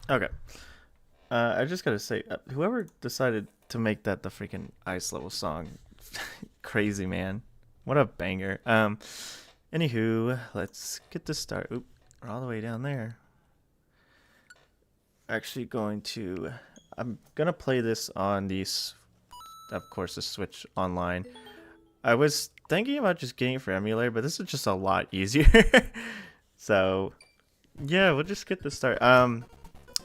Okay. I just gotta say, whoever decided to make that the freaking ice level song, crazy man. What a banger. Anywho, let's get this start. Oop, we're all the way down there. Actually, I'm gonna play this on of course, the Switch Online. I was thinking about just getting it for emulator, but this is just a lot easier. So, yeah, we'll just get this start.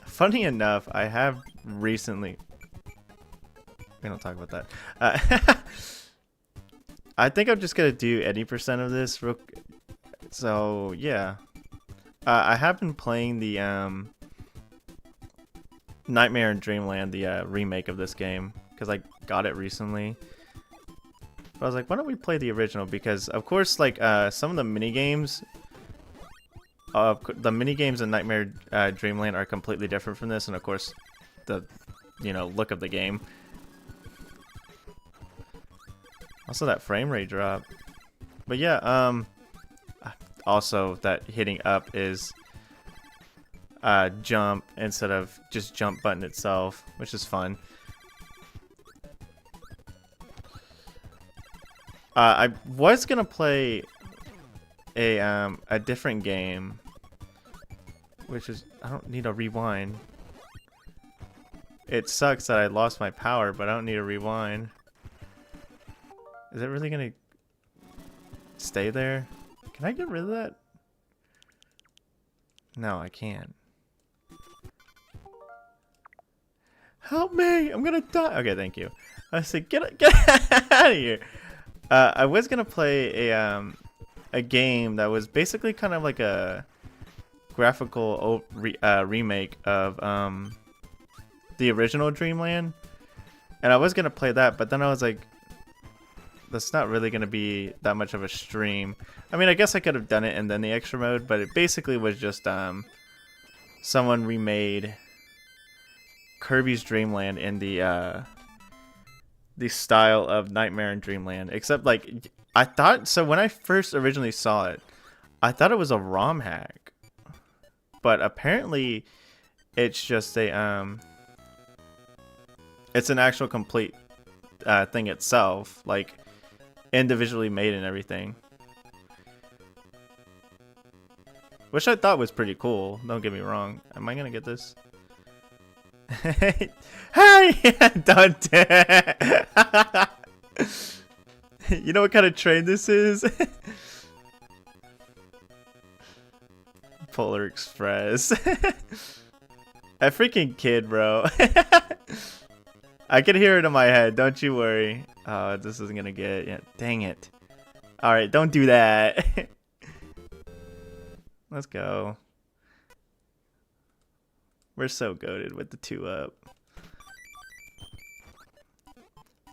Funny enough, I have recently. We don't talk about that. I think I'm just gonna do 80% of this. So yeah, I have been playing the Nightmare in Dreamland, the remake of this game, because I got it recently. But I was like, why don't we play the original? Because of course, like some of the mini games. The mini games in Nightmare Dreamland are completely different from this, and of course, the look of the game. Also, that frame rate drop. But yeah, also that hitting up is jump instead of just jump button itself, which is fun. I was gonna play a different game, which is I don't need a rewind. It sucks that I lost my power, but I don't need a rewind. Is it really gonna stay there? Can I get rid of that? No, I can't. Help me! I'm gonna die. Okay, thank you. I said, get out of here. I was gonna play a game that was basically kind of like a graphical remake of the original Dreamland, and I was gonna play that, but then I was like, that's not really gonna be that much of a stream. I mean, I guess I could have done it and then the extra mode, but it basically was just someone remade Kirby's Dreamland in the style of Nightmare in Dreamland, except like I thought so when I first originally saw it, I thought it was a ROM hack, but apparently it's just it's an actual complete thing itself, like individually made and everything, which I thought was pretty cool. Don't get me wrong. Am I gonna get this? Hey, don't. You know what kind of train this is? Polar Express. That freaking kid, bro. I can hear it in my head. Don't you worry. Oh, this isn't gonna get. Yeah, dang it. All right, don't do that. Let's go. We're so goated with the 2-up.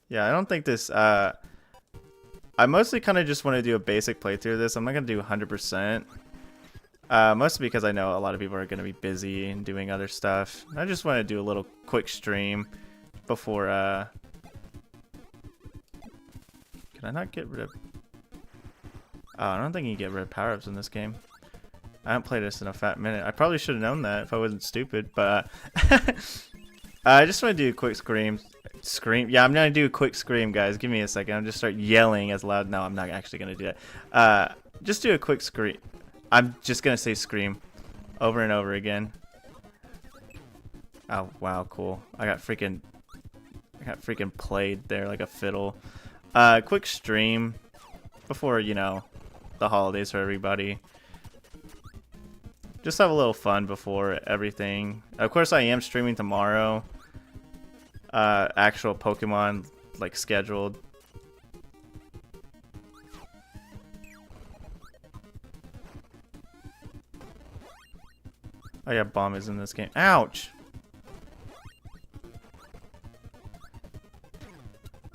Yeah, I don't think this. I mostly kind of just want to do a basic playthrough of this. I'm not gonna do 100%. Mostly because I know a lot of people are gonna be busy and doing other stuff. I just want to do a little quick stream before. Can I not get rid of? Oh, I don't think you can get rid of power-ups in this game. I haven't played this in a fat minute. I probably should have known that if I wasn't stupid, but I just want to do a quick scream. Yeah, I'm gonna do a quick scream, guys. Give me a second. I'm just start yelling as loud. No, I'm not actually gonna do that. Just do a quick scream. I'm just gonna say scream over and over again. Oh wow, cool. I got freaking played there like a fiddle. Quick stream before the holidays for everybody. Just have a little fun before everything. Of course, I am streaming tomorrow. Actual Pokemon, like, scheduled. Oh yeah, bomb is in this game. Ouch!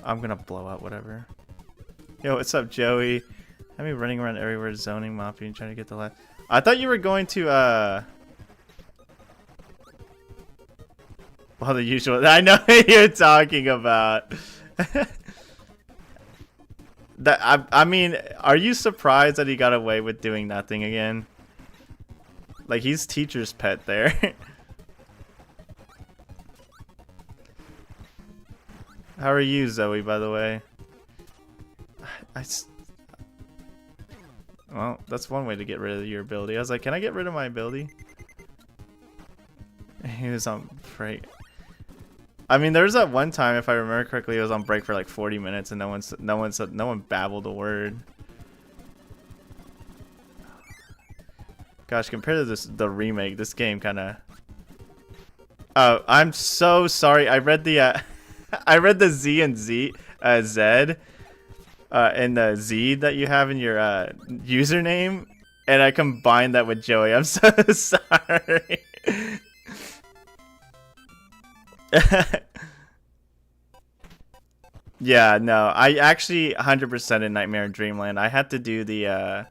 I'm gonna blow up whatever. Yo, what's up, Joey? Have me running around everywhere, zoning, mopping, trying to get the last. I thought you were going to, well, the usual. I know what you're talking about. I mean, are you surprised that he got away with doing nothing again? Like, he's teacher's pet there. How are you, Zoe, by the way? Well, that's one way to get rid of your ability. I was like, can I get rid of my ability? He was on break. I mean, there was that one time, if I remember correctly, it was on break for like 40 minutes, and no one babbled a word. Gosh, compared to the remake, this game kind of. Oh, I'm so sorry. I read the I read the Z and Z and the Z that you have in your username, and I combined that with Joey. I'm so sorry. Yeah, no, I actually 100% in Nightmare in Dreamland. I had to do the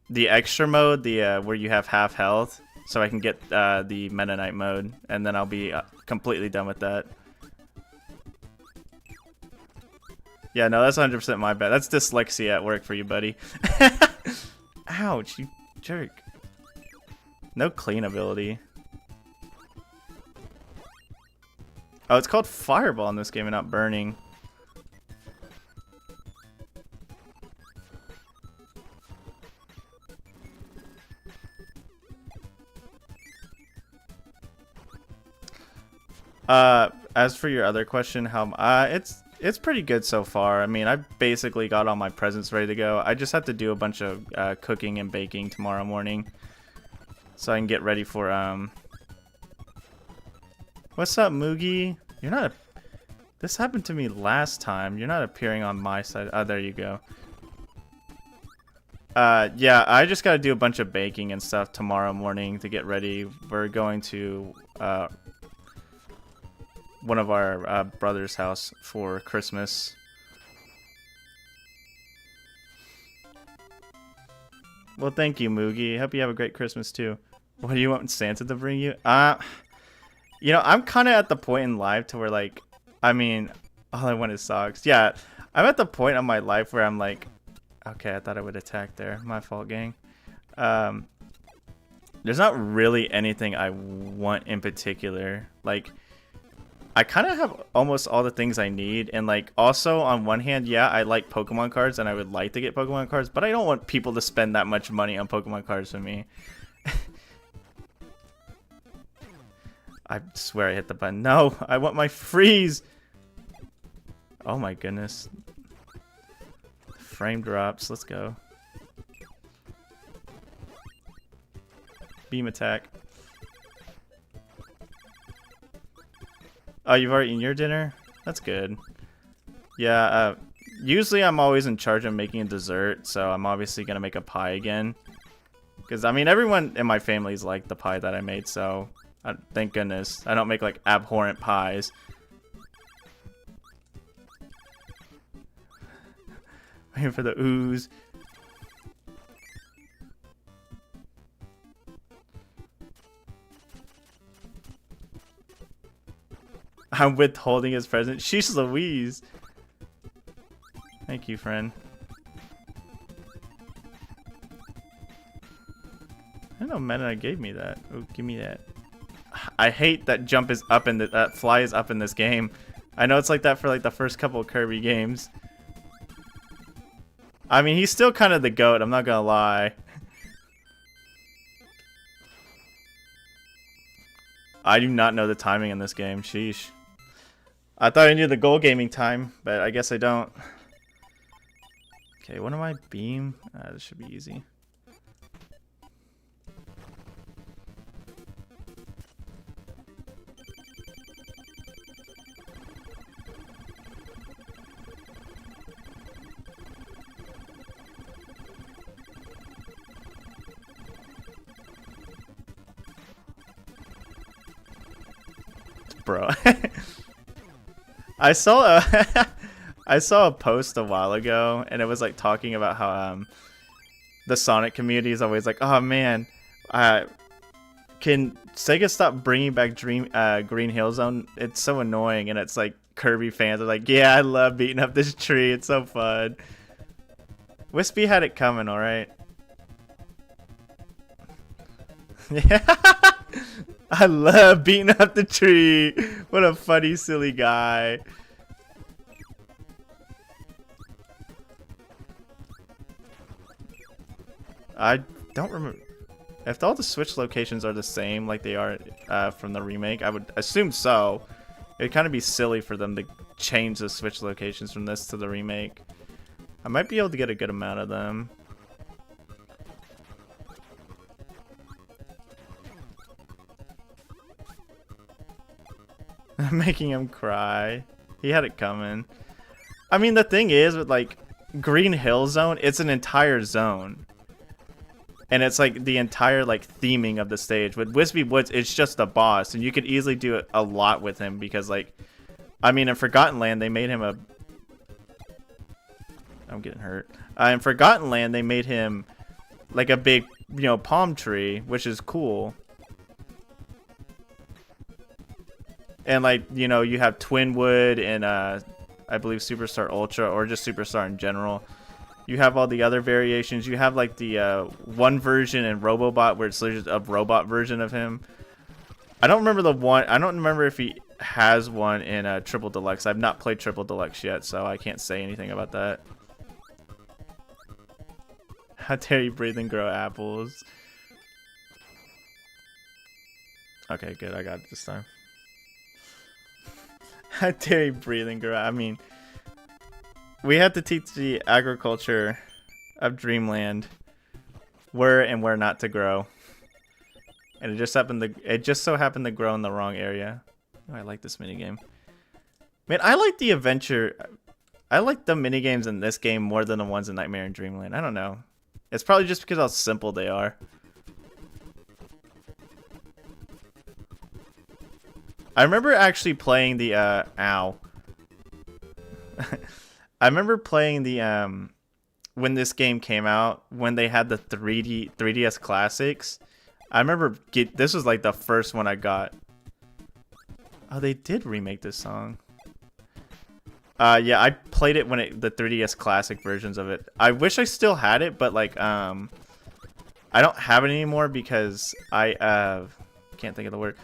the extra mode, the where you have half health, so I can get the Meta Knight mode, and then I'll be completely done with that. Yeah, no, that's 100% my bad. That's dyslexia at work for you, buddy. Ouch, you jerk. No clean ability. Oh, it's called Fireball in this game and not Burning. As for your other question, how it's pretty good so far. I mean, I basically got all my presents ready to go. I just have to do a bunch of cooking and baking tomorrow morning, so I can get ready for What's up, Moogie? You're not. This happened to me last time. You're not appearing on my side. Oh, there you go. Yeah, I just gotta do a bunch of baking and stuff tomorrow morning to get ready. We're going to one of our brother's house for Christmas. Well, thank you, Moogie. Hope you have a great Christmas too. What do you want Santa to bring you? You know, I'm kind of at the point in life to where, like, I mean, all I want is socks. Yeah, I'm at the point in my life where I'm like, okay, I thought I would attack there. My fault, gang. There's not really anything I want in particular. Like, I kind of have almost all the things I need. And, like, also, on one hand, yeah, I like Pokemon cards, and I would like to get Pokemon cards, but I don't want people to spend that much money on Pokemon cards for me. I swear I hit the button. No, I want my freeze. Oh my goodness. Frame drops. Let's go. Beam attack. Oh, you've already eaten your dinner? That's good. Yeah, usually I'm always in charge of making a dessert, so I'm obviously going to make a pie again. Because, I mean, everyone in my family's like the pie that I made, so... thank goodness. I don't make, like, abhorrent pies. Waiting for the ooze. I'm withholding his present. Sheesh Louise. Thank you, friend. I didn't know Meta gave me that. Oh, give me that. I hate that jump is up in that fly is up in this game. I know it's like that for like the first couple of Kirby games. I mean, he's still kind of the GOAT, I'm not gonna lie. I do not know the timing in this game. Sheesh. I thought I knew the goal gaming time, but I guess I don't. Okay, what am I? Beam? This should be easy. Bro. I saw a post a while ago, and it was like talking about how the Sonic community is always like, oh man, can Sega stop bringing back Green Hill Zone? It's so annoying. And it's like Kirby fans are like, yeah, I love beating up this tree, it's so fun. Wispy had it coming, all right. Yeah. I love beating up the tree. What a funny, silly guy. I don't remember. If all the Switch locations are the same like they are from the remake, I would assume so. It'd kind of be silly for them to change the Switch locations from this to the remake. I might be able to get a good amount of them. Making him cry. He had it coming. I mean, the thing is with like Green Hill Zone, it's an entire zone. And it's like the entire like theming of the stage. With Wispy Woods, it's just a boss, and you could easily do a lot with him because like, I mean, in Forgotten Land they made him a. I'm getting hurt. In Forgotten Land they made him like a big, you know, palm tree, which is cool. And like, you know, you have Twinwood and I believe Superstar Ultra or just Superstar in general. You have all the other variations. You have like the one version in Robobot where it's just a robot version of him. I don't remember the one. I don't remember if he has one in Triple Deluxe. I've not played Triple Deluxe yet, so I can't say anything about that. How dare you breathe and grow apples? Okay, good. I got it this time. How dare you breathe and grow? I mean, we have to teach the agriculture of Dreamland where and where not to grow, and it just so happened to grow in the wrong area. Oh, I like this minigame. Man, I like the adventure. I like the minigames in this game more than the ones in Nightmare in Dreamland. I don't know. It's probably just because how simple they are. I remember actually playing the ow. I remember playing the when this game came out, when they had the 3DS classics. I remember this was like the first one I got. Oh, they did remake this song. Yeah, I played it when the 3DS classic versions of it. I wish I still had it, but like I don't have it anymore because I can't think of the word.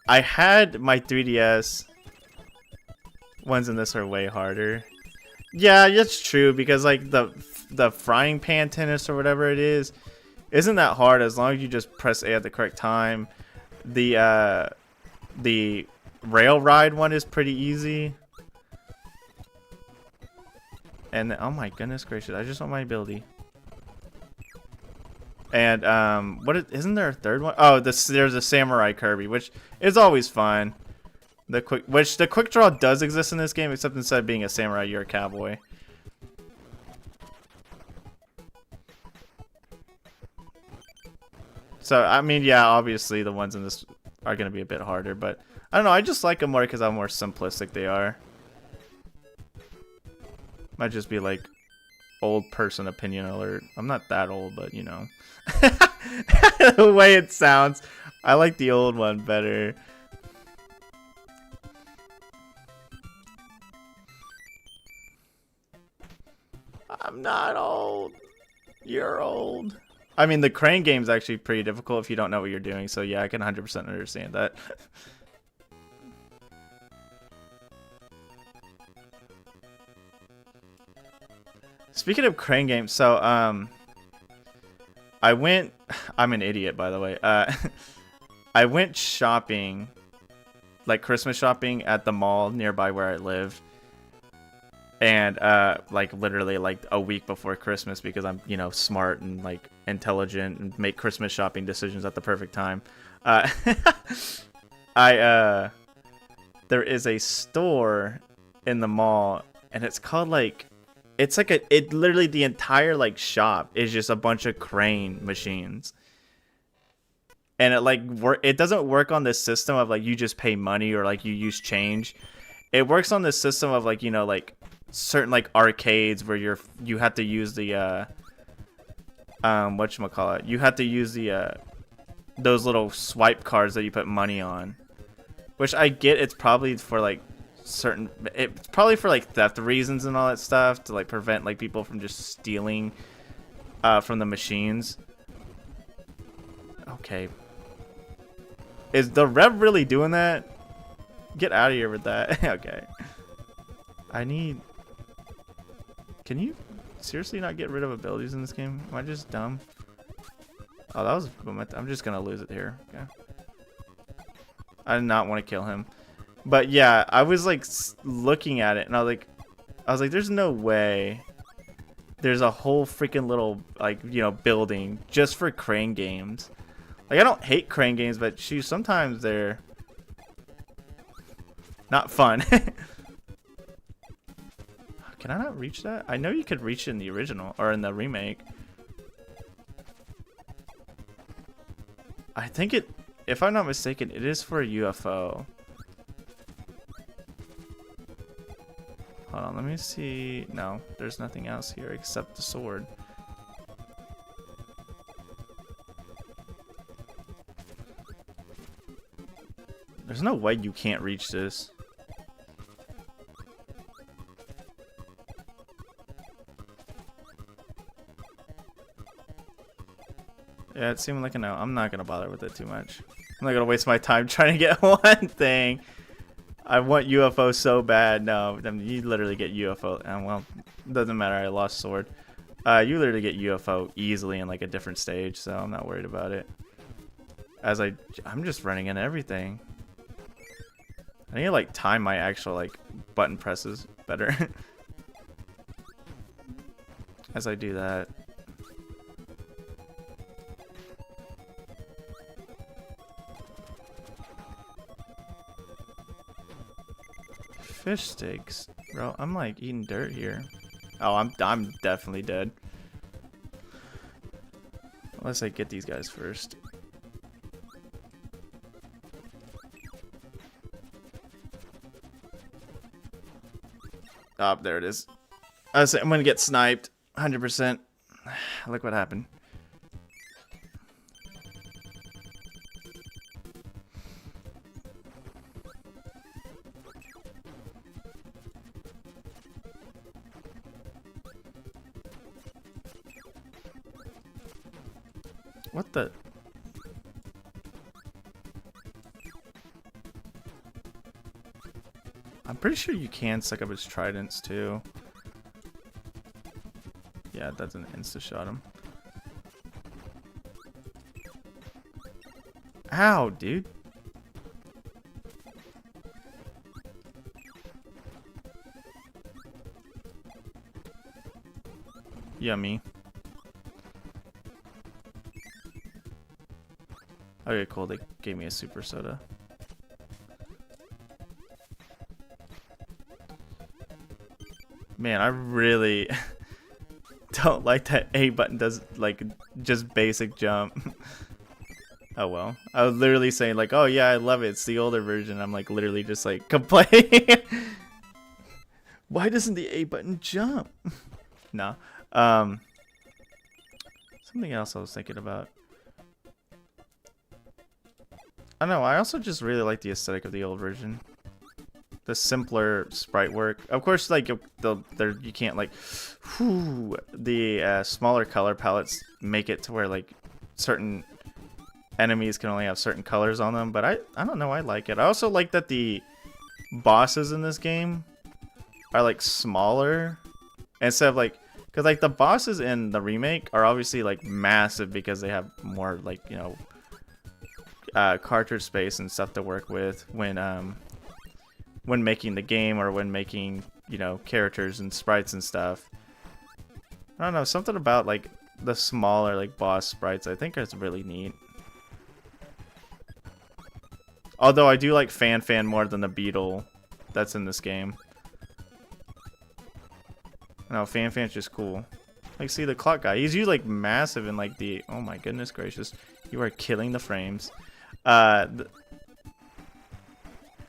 I had my 3DS. Ones in this are way harder. Yeah, that's true because like the frying pan tennis or whatever it is, isn't that hard as long as you just press A at the correct time. The rail ride one is pretty easy. And oh my goodness gracious, I just want my ability. And isn't there a third one? Oh, there's a Samurai Kirby, which is always fun. The quick draw does exist in this game, except instead of being a samurai, you're a cowboy. So I mean, yeah, obviously the ones in this are gonna be a bit harder, but I don't know. I just like them more because how more simplistic they are. Might just be like old person opinion alert. I'm not that old, but you know. The way it sounds, I like the old one better. I'm not old. You're old. I mean, the crane game's actually pretty difficult if you don't know what you're doing, so yeah, I can 100% understand that. Speaking of crane games, so I'm an idiot by the way. I went shopping, like Christmas shopping at the mall nearby where I live. And like literally like a week before Christmas because I'm, you know, smart and like intelligent and make Christmas shopping decisions at the perfect time. There is a store in the mall and it's called like, it's like it literally the entire like shop is just a bunch of crane machines. And it doesn't work on this system of like you just pay money or like you use change. It works on this system of like, you know, like certain like arcades where you have to use the whatchamacallit, you have to use the those little swipe cards that you put money on, which I get. It's probably for like it's probably for like theft reasons and all that stuff to like prevent like people from just stealing from the machines. Okay. Is the rev really doing that? Get out of here with that. Okay. I need... Can you seriously not get rid of abilities in this game? Am I just dumb? Oh, that was... I'm just gonna lose it here. Okay. I did not want to kill him. But yeah, I was like looking at it and I was like, there's no way there's a whole freaking little, like, you know, building just for crane games. Like, I don't hate crane games, but shoot, sometimes they're not fun. Can I not reach that? I know you could reach it in the original or in the remake. I think it, if I'm not mistaken, it is for a UFO. Hold on, let me see. No, there's nothing else here except the sword. There's no way you can't reach this. Yeah, it seemed like a no. I'm not gonna bother with it too much. I'm not gonna waste my time trying to get one thing. I want UFO so bad. No, I mean, you literally get UFO. Well, doesn't matter. I lost sword. You literally get UFO easily in like a different stage, so I'm not worried about it. As I'm just running into everything. I need to like time my actual like button presses better. As I do that. Fish sticks, bro. I'm like eating dirt here. Oh, I'm definitely dead. Unless I get these guys first. Oh, there it is. I'm gonna get sniped, 100%. Look what happened. What the? I'm pretty sure you can suck up his tridents too. Yeah, it doesn't insta-shot him. Ow, dude. Yummy. Okay, cool. They gave me a super soda. Man, I really don't like that A button does like just basic jump. Oh well. I was literally saying like, oh yeah, I love it. It's the older version. I'm like literally just like complaining. Why doesn't the A button jump? No. Something else I was thinking about. I don't know, I also just really like the aesthetic of the old version. The simpler sprite work. Of course, like, you can't, like, the smaller color palettes make it to where, like, certain enemies can only have certain colors on them. But I don't know, I like it. I also like that the bosses in this game are, like, smaller. Instead of, like, because, like, the bosses in the remake are obviously, like, massive because they have more, like, you know, cartridge space and stuff to work with when making the game or when making, you know, characters and sprites and stuff. I don't know, something about like the smaller like boss sprites I think is really neat. Although I do like Fan more than the beetle that's in this game. No, Fan's just cool. Like, see the clock guy, he's usually like massive and like the, oh my goodness gracious, you are killing the frames.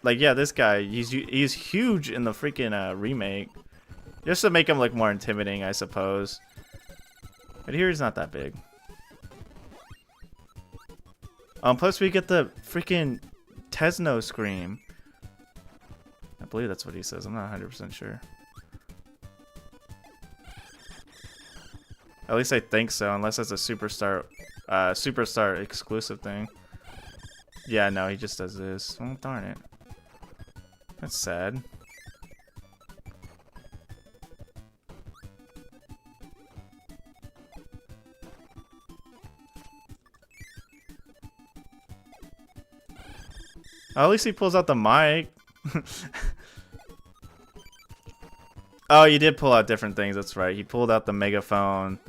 Like, yeah, this guy, he's huge in the freaking remake, just to make him look more intimidating, I suppose. But here he's not that big. Plus we get the freaking Tesno scream. I believe that's what he says. I'm not 100% sure. At least I think so, unless it's a superstar exclusive thing. Yeah, no, he just does this. Oh, darn it. That's sad. Oh, at least he pulls out the mic. Oh, you did pull out different things. That's right. He pulled out the megaphone,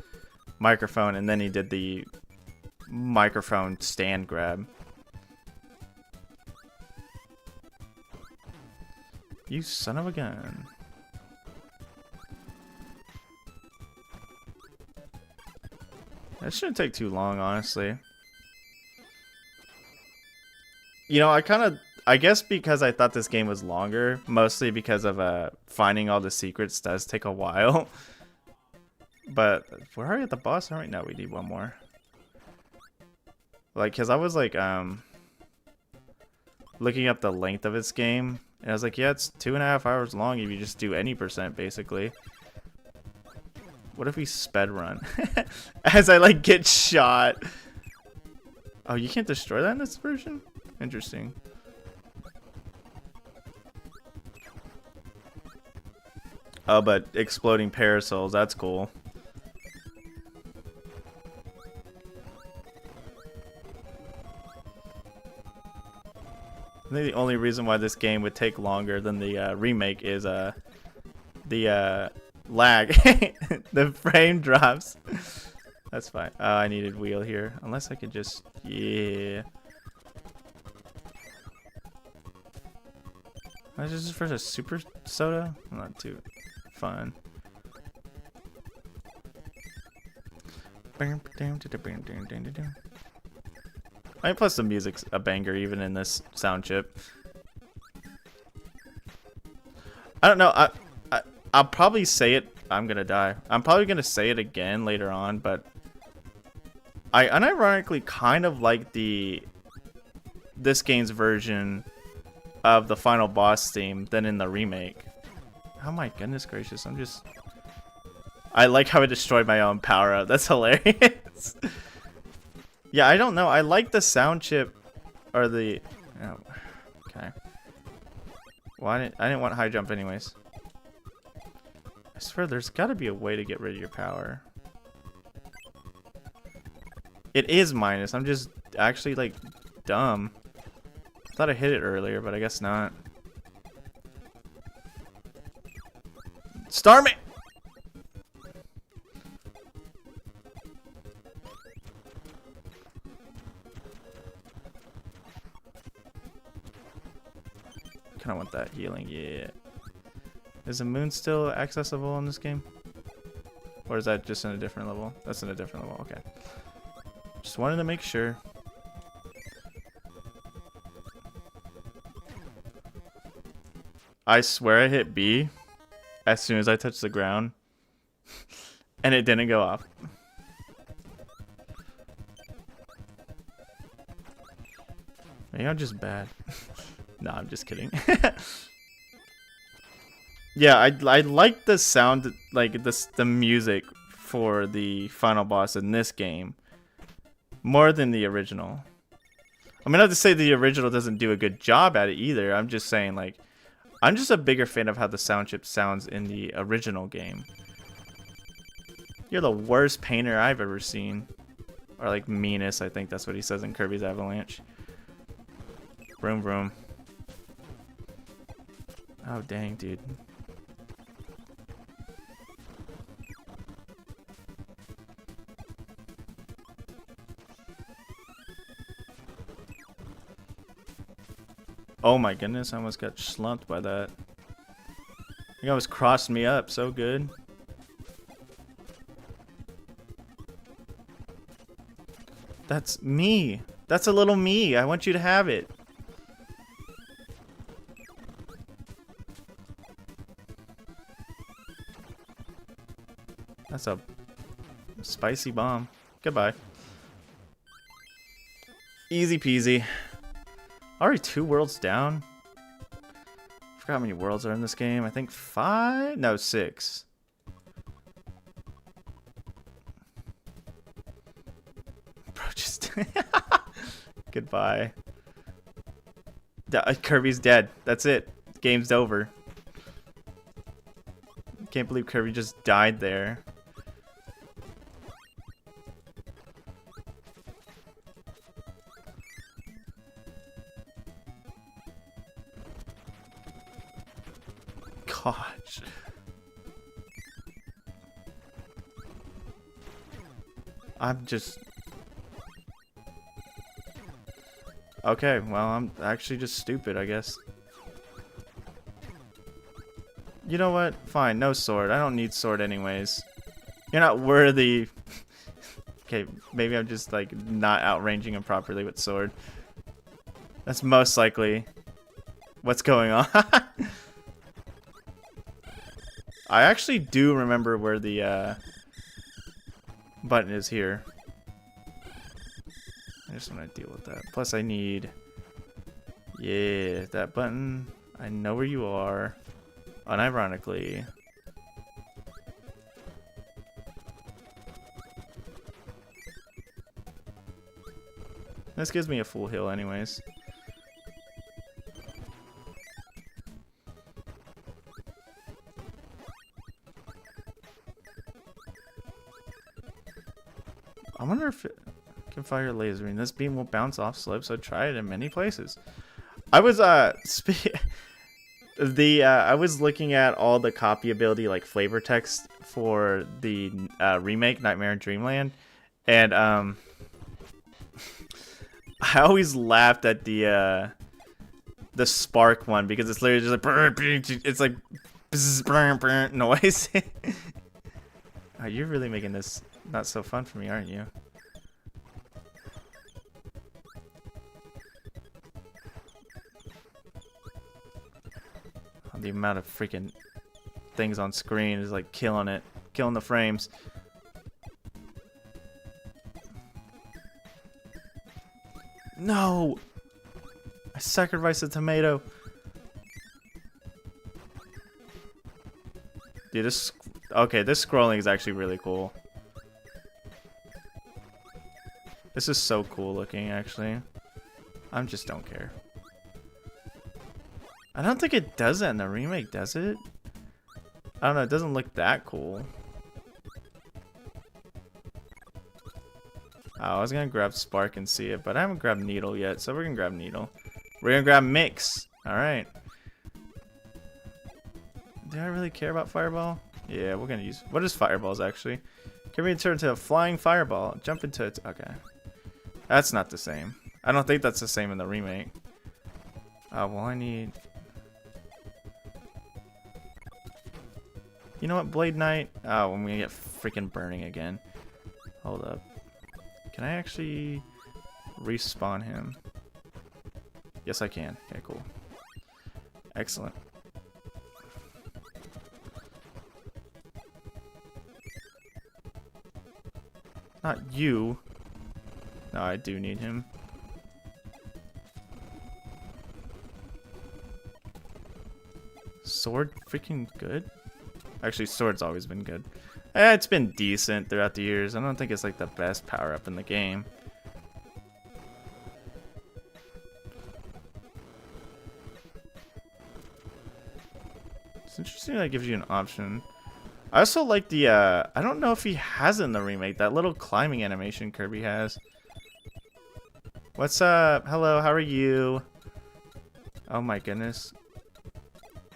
microphone, and then he did the microphone stand grab. You son of a gun. That shouldn't take too long, honestly. You know, I guess because I thought this game was longer, mostly because of finding all the secrets does take a while. But we're already at the boss, aren't we? No, we need one more. Like, cause I was like, looking up the length of this game, and I was like, yeah, it's 2.5 hours long if you just do any percent, basically. What if we sped run? As I like get shot. Oh, you can't destroy that in this version? Interesting. Oh, but exploding parasols, that's cool. I think the only reason why this game would take longer than the remake is the lag. The frame drops. That's fine. I needed wheel here. Unless I could just... Yeah. Is this for a super soda? Not too fun. I mean, plus the music's a banger even in this sound chip. I don't know. I'll probably say it. I'm gonna die. I'm probably gonna say it again later on, but I unironically kind of like this game's version of the final boss theme than in the remake. Oh my goodness gracious! I like how I destroyed my own power up. That's hilarious. Yeah, I don't know. I like the sound chip, or the. Oh, okay. Well, I didn't want high jump anyways. I swear, there's got to be a way to get rid of your power. It is minus. I'm just actually like dumb. I thought I hit it earlier, but I guess not. Star me. Kind of want that healing. Yeah. Is the moon still accessible in this game? Or is that just in a different level? That's in a different level. Okay. Just wanted to make sure. I swear I hit B as soon as I touched the ground. And it didn't go off. Maybe I'm just bad. No, I'm just kidding. Yeah, I like the sound, like the music for the final boss in this game more than the original. I mean, not to say the original doesn't do a good job at it either. I'm just saying, like, I'm just a bigger fan of how the sound chip sounds in the original game. You're the worst painter I've ever seen. Or, like, meanest, I think that's what he says in Kirby's Avalanche. Vroom, vroom. Oh, dang, dude. Oh my goodness, I almost got slumped by that. He almost crossed me up so good. That's me. That's a little me. I want you to have it. That's a spicy bomb. Goodbye. Easy peasy. Already 2 worlds down. I forgot how many worlds are in this game. I think 5? No, 6. Bro, just... Goodbye. Kirby's dead. That's it. Game's over. Can't believe Kirby just died there. Gosh. I'm just... Okay, well, I'm actually just stupid, I guess. You know what? Fine, no sword. I don't need sword anyways. You're not worthy. Okay, maybe I'm just, like, not outranging him properly with sword. That's most likely what's going on. I actually do remember where the, button is here. I just want to deal with that. Plus I need... Yeah, that button. I know where you are. Unironically. This gives me a full heal anyways. I wonder if it can fire laser beam. This beam will bounce off slopes, so try it in many places. I was I was looking at all the copyability like flavor text for the remake Nightmare in Dreamland, and I always laughed at the spark one because it's literally just like it's like noise. Oh, you're really making this not so fun for me, aren't you? The amount of freaking things on screen is like killing it, killing the frames. No! I sacrificed a tomato. Dude, this... Okay, this scrolling is actually really cool. This is so cool looking, actually. I just don't care. I don't think it does that in the remake, does it? I don't know, it doesn't look that cool. Oh, I was gonna grab Spark and see it, but I haven't grabbed Needle yet, so we're gonna grab Needle. We're gonna grab Mix. Alright. Do I really care about Fireball? Yeah, we're gonna use... What is Fireballs, actually? Can we turn into a flying fireball? Jump into it. Okay. That's not the same. I don't think that's the same in the remake. Oh, well, I need... You know what, Blade Knight? Oh, I'm gonna get freaking burning again. Hold up. Can I actually respawn him? Yes, I can. Okay, cool. Excellent. Not you. No, I do need him. Sword freaking good? Actually, sword's always been good. It's been decent throughout the years. I don't think it's like the best power-up in the game. It's interesting that it gives you an option. I also like the, I don't know if he has it in the remake, that little climbing animation Kirby has. What's up? Hello, how are you? Oh my goodness.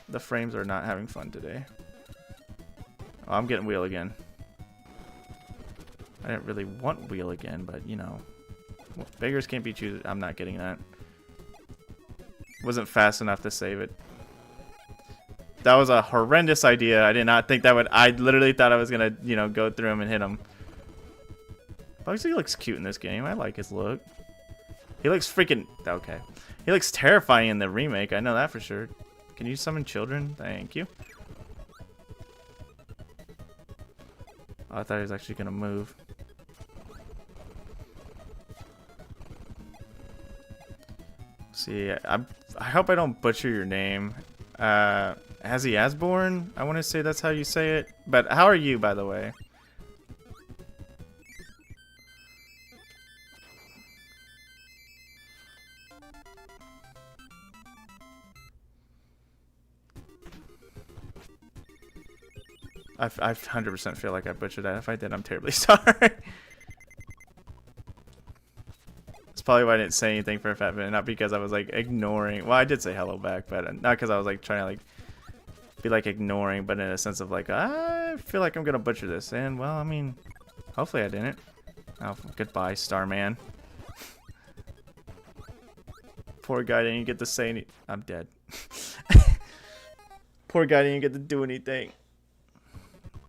The frames are not having fun today. Oh, I'm getting wheel again. I didn't really want wheel again, but you know. Beggars can't be choosers. I'm not getting that. Wasn't fast enough to save it. That was a horrendous idea. I did not think that would... I literally thought I was gonna, you know, go through him and hit him. Bugsy looks cute in this game. I like his look. He looks freaking... Okay. He looks terrifying in the remake. I know that for sure. Can you summon children? Thank you. Oh, I thought he was actually gonna move. See, I hope I don't butcher your name. Hazzy Asborn? I want to say that's how you say it. But how are you, by the way? I 100% feel like I butchered that. If I did, I'm terribly sorry. That's probably why I didn't say anything for a fat minute. Not because I was like ignoring. Well, I did say hello back, but not because I was like trying to like be like ignoring, but in a sense of like, I feel like I'm gonna butcher this. And well, I mean, hopefully I didn't. Oh, goodbye, Starman. Poor guy didn't get to say any. I'm dead. Poor guy didn't get to do anything.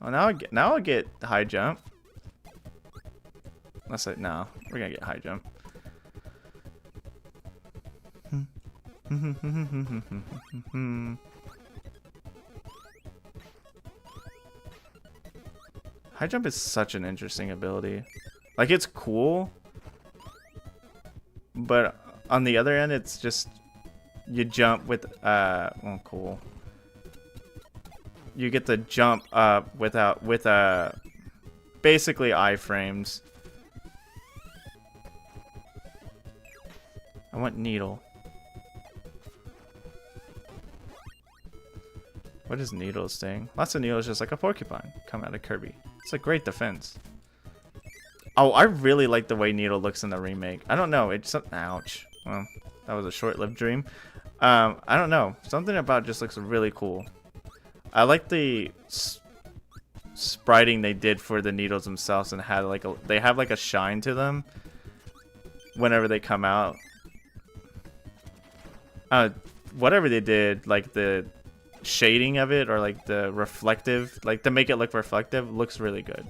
Oh, now I get high jump. Let's say no. We're gonna get high jump. High jump is such an interesting ability. Like, it's cool, but on the other end, it's just you jump with well, cool. You get to jump up with basically iframes. I want needle. What is needle's thing? Lots of needles, just like a porcupine come out of Kirby. It's a great defense. Oh, I really like the way needle looks in the remake. I don't know. It's ouch. Well, that was a short-lived dream. I don't know. Something about it just looks really cool. I like the spriting they did for the needles themselves, and had like they have like a shine to them whenever they come out. Whatever they did, like the shading of it or like the reflective, like to make it look reflective, looks really good.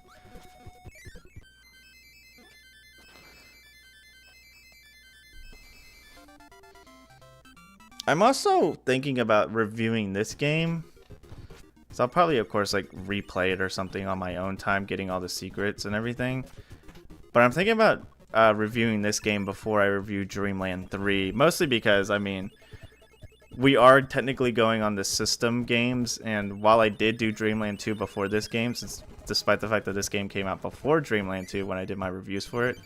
I'm also thinking about reviewing this game. So I'll probably, of course, like replay it or something on my own time, getting all the secrets and everything. But I'm thinking about reviewing this game before I review Dreamland 3. Mostly because, I mean, we are technically going on the system games. And while I did do Dreamland 2 before this game, since despite the fact that this game came out before Dreamland 2 when I did my reviews for it,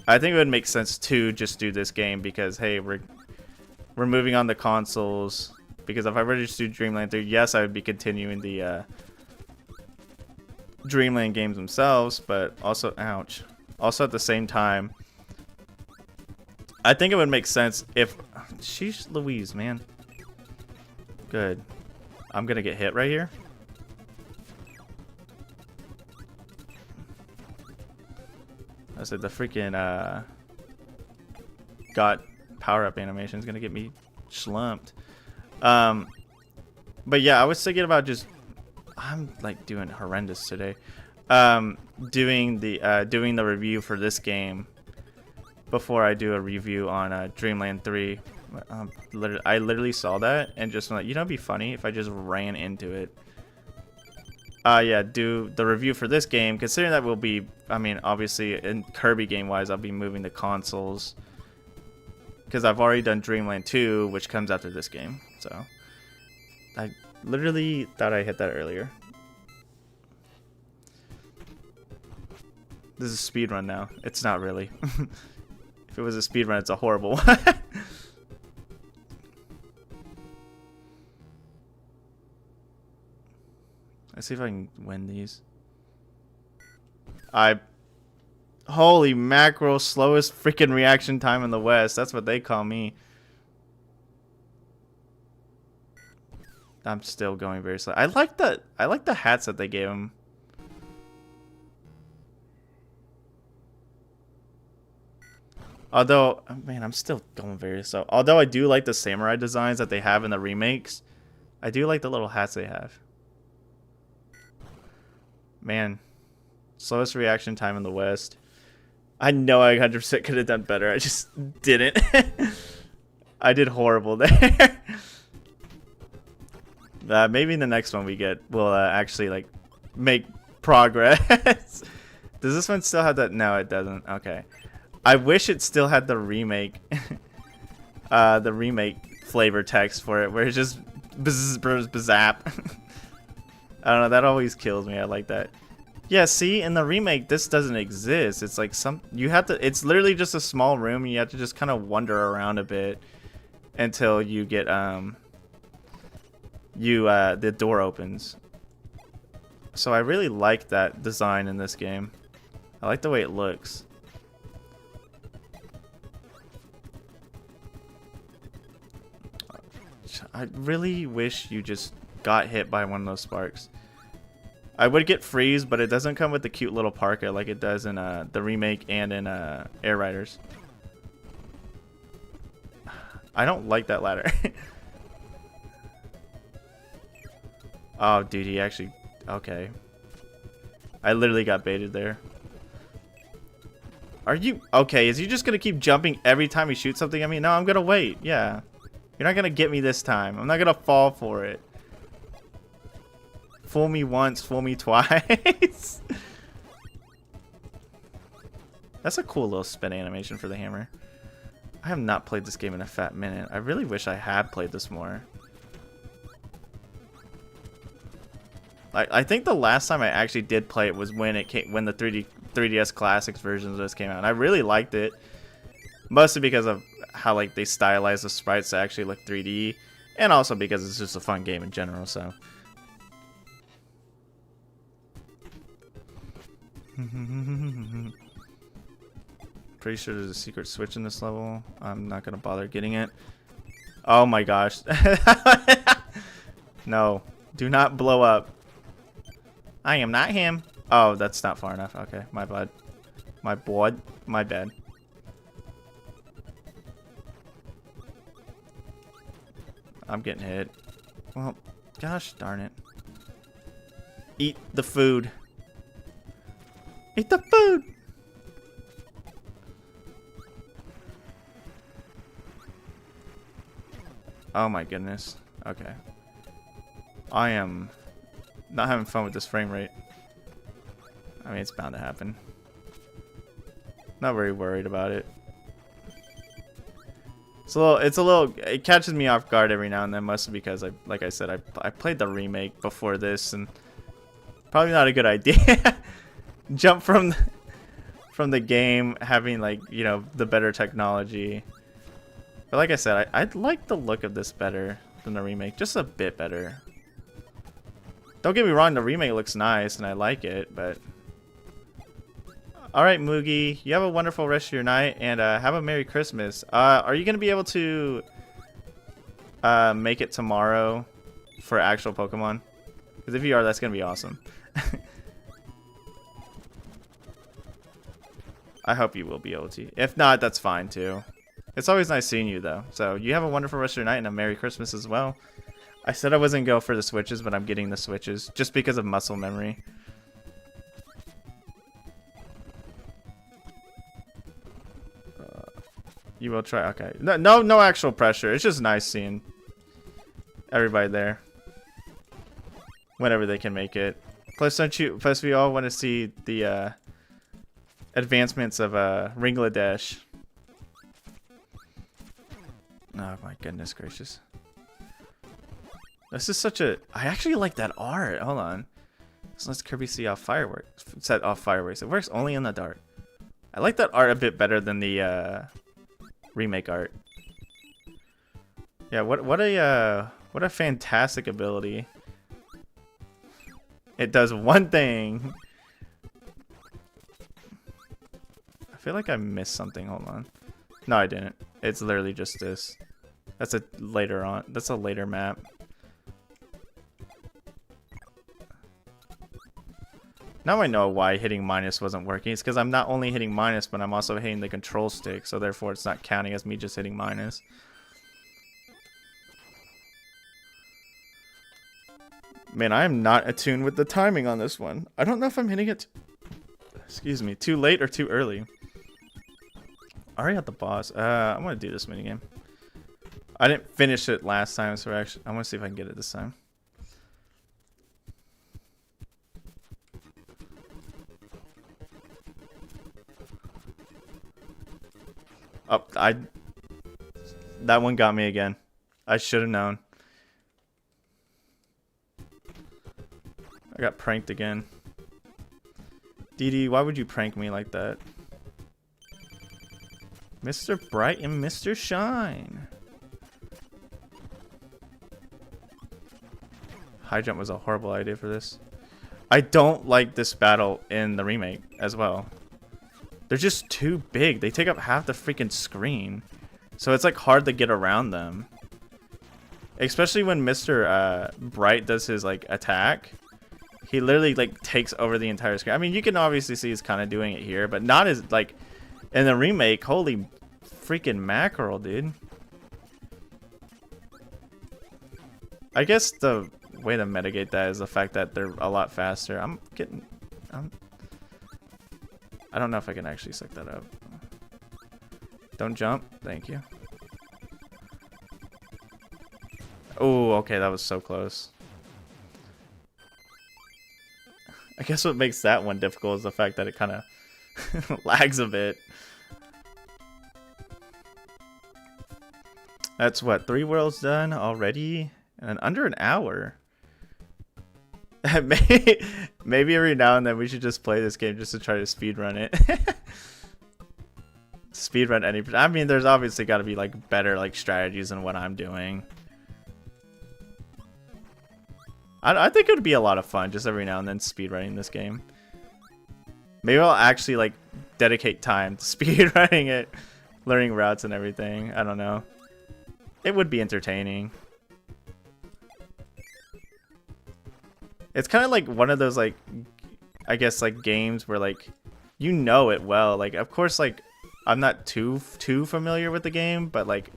I think it would make sense to just do this game because, hey, we're moving on the consoles. Because if I were to just do Dreamland 3, yes, I would be continuing the Dreamland games themselves, but also, ouch. Also at the same time, I think it would make sense if, sheesh Louise, man. Good. I'm gonna get hit right here. I said the freaking got power-up animation is gonna get me slumped. But yeah, I was thinking about just, I'm like doing horrendous today. Doing the review for this game before I do a review on Dreamland 3. I literally saw that and just like, you know, it'd be funny if I just ran into it. Yeah, do the review for this game, considering that will be, I mean, obviously in Kirby game wise, I'll be moving the consoles because I've already done Dreamland 2, which comes after this game. So I literally thought I hit that earlier. This is a speed run now. It's not really. If it was a speed run, it's a horrible one. Let's see if I can win these. Holy mackerel, slowest freaking reaction time in the West. That's what they call me. I'm still going very slow. I like the hats that they gave him. Although, man, I'm still going very slow. Although I do like the samurai designs that they have in the remakes. I do like the little hats they have. Man, slowest reaction time in the West. I know I 100% could have done better. I just didn't. I did horrible there. Maybe in the next one we'll actually like make progress. Does this one still have that? No, it doesn't. Okay. I wish it still had the remake flavor text for it, where it's just bzzap. I don't know, that always kills me. I like that. Yeah, see, in the remake, this doesn't exist. It's like it's literally just a small room, and you have to just kind of wander around a bit until you get, the door opens. So I really like that design in this game. I like the way it looks. I really wish you just got hit by one of those sparks. I would get freeze, but it doesn't come with the cute little parka like it does in the remake and in Air Riders. I don't like that ladder. Oh, dude, he actually... Okay. I literally got baited there. Are you... Okay, is he just going to keep jumping every time he shoots something at me? No, I'm going to wait. Yeah. You're not going to get me this time. I'm not going to fall for it. Fool me once, fool me twice. That's a cool little spin animation for the hammer. I have not played this game in a fat minute. I really wish I had played this more. I think the last time I actually did play it was when when the 3DS Classics versions of this came out. And I really liked it, mostly because of how like they stylized the sprites to actually look 3D, and also because it's just a fun game in general. So. Pretty sure there's a secret switch in this level. I'm not gonna bother getting it. Oh my gosh. No, do not blow up. I am not him. Oh, that's not far enough. Okay, my bad. My bad. I'm getting hit. Well, gosh darn it. Eat the food. Eat the food! Oh my goodness. Okay. I am not having fun with this frame rate. I mean, it's bound to happen. Not very worried about it. It catches me off guard every now and then, mostly because like I said, I played the remake before this, and probably not a good idea. Jump from the game having, like, you know, the better technology. But like I said, I like the look of this better than the remake, just a bit better. Don't get me wrong, the remake looks nice and I like it, but alright, Moogie, you have a wonderful rest of your night, and have a Merry Christmas. Are you gonna be able to make it tomorrow for actual Pokemon? Because if you are, that's gonna be awesome. I hope you will be able to. If not, that's fine too. It's always nice seeing you though. So you have a wonderful rest of your night and a Merry Christmas as well. I said I wasn't going to go for the switches, but I'm getting the switches just because of muscle memory. You will try. Okay. No actual pressure. It's just nice seeing everybody there whenever they can make it. Plus we all want to see the advancements of Ringladesh. Oh my goodness gracious. This is such a... I actually like that art. Hold on. So let's Kirby see off fireworks. Set off fireworks. It works only in the dark. I like that art a bit better than the remake art. Yeah, what a fantastic ability. It does one thing. I feel like I missed something. Hold on. No, I didn't. It's literally just this. That's a later on. That's a later map. Now I know why hitting minus wasn't working. It's because I'm not only hitting minus, but I'm also hitting the control stick. So therefore, it's not counting as me just hitting minus. Man, I am not attuned with the timing on this one. I don't know if I'm hitting it, excuse me, too late or too early. Already at the boss. I'm gonna do this minigame. I didn't finish it last time, so actually, I want to see if I can get it this time. Oh, that one got me again. I should have known. I got pranked again. DD, why would you prank me like that? Mr. Bright and Mr. Shine. High jump was a horrible idea for this. I don't like this battle in the remake as well. They're just too big. They take up half the freaking screen. So it's like hard to get around them. Especially when Mr. Bright does his like attack. He literally like takes over the entire screen. I mean, you can obviously see he's kind of doing it here, but not as like in the remake. Holy freaking mackerel, dude. I guess the way to mitigate that is the fact that they're a lot faster. I don't know if I can actually suck that up. Don't jump. Thank you. Oh, okay, that was so close. I guess what makes that one difficult is the fact that it kind of lags a bit. That's what, 3 worlds done already? And under an hour. Maybe every now and then we should just play this game just to try to speedrun it. Speedrun any. I mean, there's obviously got to be like better like strategies than what I'm doing. I think it would be a lot of fun just every now and then speedrunning this game. Maybe I'll actually like dedicate time to speedrunning it, learning routes and everything. I don't know. It would be entertaining. It's kind of like one of those like, I guess like games where like, you know it well. Like, of course, like I'm not too familiar with the game, but like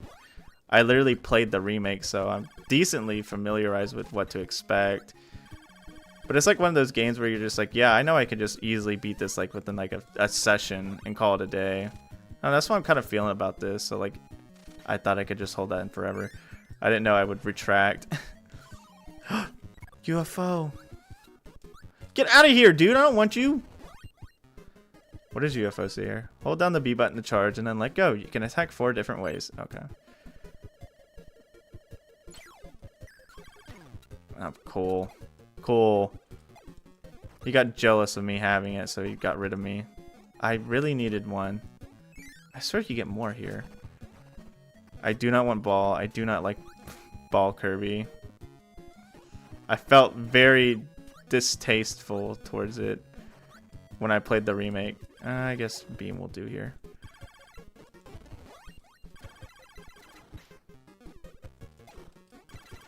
I literally played the remake, so I'm decently familiarized with what to expect. But it's like one of those games where you're just like, yeah, I know I could just easily beat this like within like a session and call it a day. And that's what I'm kind of feeling about this. So like, I thought I could just hold that in forever. I didn't know I would retract. UFO. Get out of here, dude. I don't want you. What does UFO say here? Hold down the B button to charge and then let go. You can attack 4 different ways. Okay. Oh, cool. Cool. He got jealous of me having it, so he got rid of me. I really needed one. I swear you get more here. I do not want ball. I do not like ball Kirby. I felt very distasteful towards it when I played the remake. I guess beam will do here.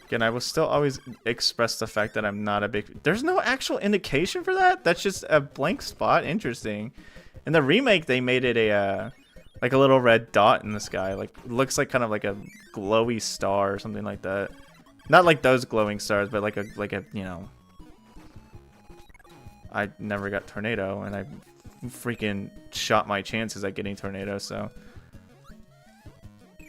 Again, I will still always express the fact that I'm not a big... There's no actual indication for that? That's just a blank spot? Interesting. In the remake, they made it a like a little red dot in the sky. Like, looks like kind of like a glowy star or something like that. Not like those glowing stars, but like a you know... I never got tornado, and I freaking shot my chances at getting tornado, so...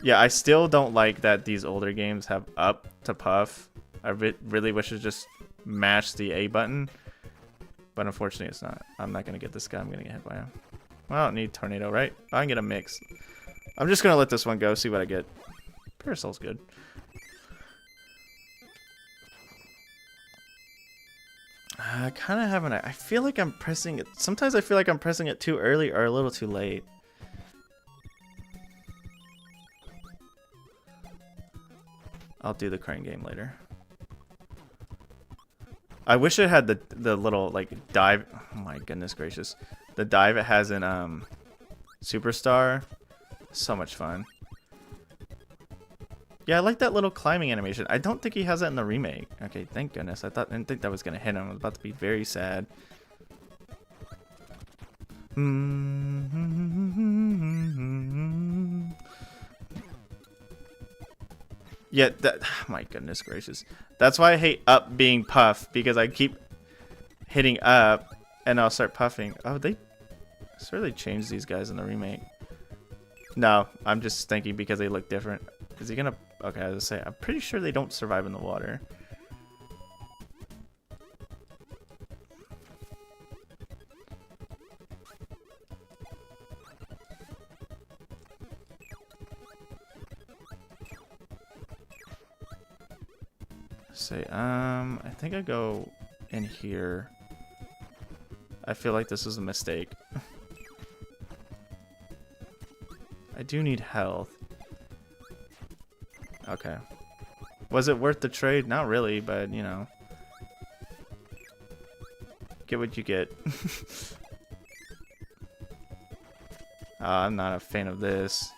Yeah, I still don't like that these older games have up to puff. I really wish it just mashed the A button. But unfortunately, it's not. I'm not going to get this guy. I'm going to get hit by him. Well, I don't need tornado, right? I can get a mix. I'm just going to let this one go, see what I get. Parasol's good. I kind of haven't. I feel like I'm pressing it. Sometimes I feel like I'm pressing it too early or a little too late. I'll do the crane game later. I wish it had the little like dive. Oh my goodness gracious, the dive it has in Superstar. So much fun. Yeah, I like that little climbing animation. I don't think he has that in the remake. Okay, thank goodness. I didn't think that was gonna hit him. I was about to be very sad. Yeah, that, my goodness gracious. That's why I hate up being puff, because I keep hitting up and I'll start puffing. Oh, they certainly changed these guys in the remake. No, I'm just thinking because they look different. Is he gonna... Okay, I was gonna say, I'm pretty sure they don't survive in the water. Say, I think I go in here. I feel like this is a mistake. I do need health. Okay. Was it worth the trade? Not really, but you know. Get what you get. I'm not a fan of this.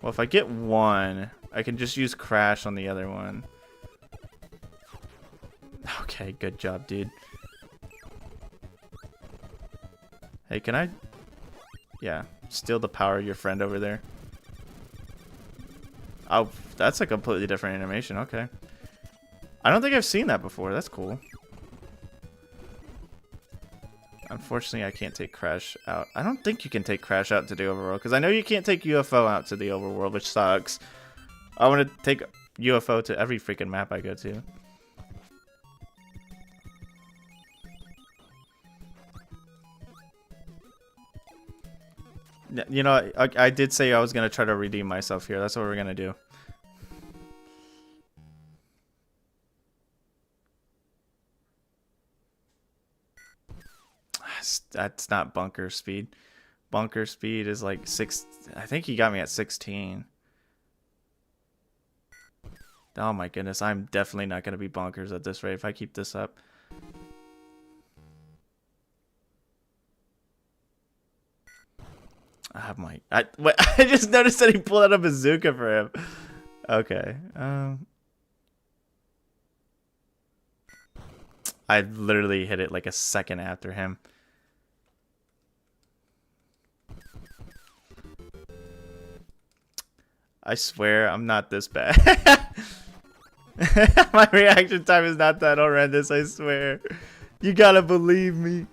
Well, if I get one, I can just use Crash on the other one. Okay, good job, dude. Hey, can I... Yeah, steal the power of your friend over there. Oh, that's a completely different animation. Okay. I don't think I've seen that before. That's cool. Unfortunately, I can't take Crash out. I don't think you can take Crash out to the overworld, because I know you can't take UFO out to the overworld, which sucks. I want to take UFO to every freaking map I go to. You know, I did say I was going to try to redeem myself here. That's what we're going to do. That's not bunker speed. Bunker speed is like 6. I think he got me at 16. Oh my goodness. I'm definitely not going to be bonkers at this rate if I keep this up. I have my... I just noticed that he pulled out a bazooka for him. Okay. I literally hit it like a second after him. I swear I'm not this bad. My reaction time is not that horrendous, I swear. You gotta believe me.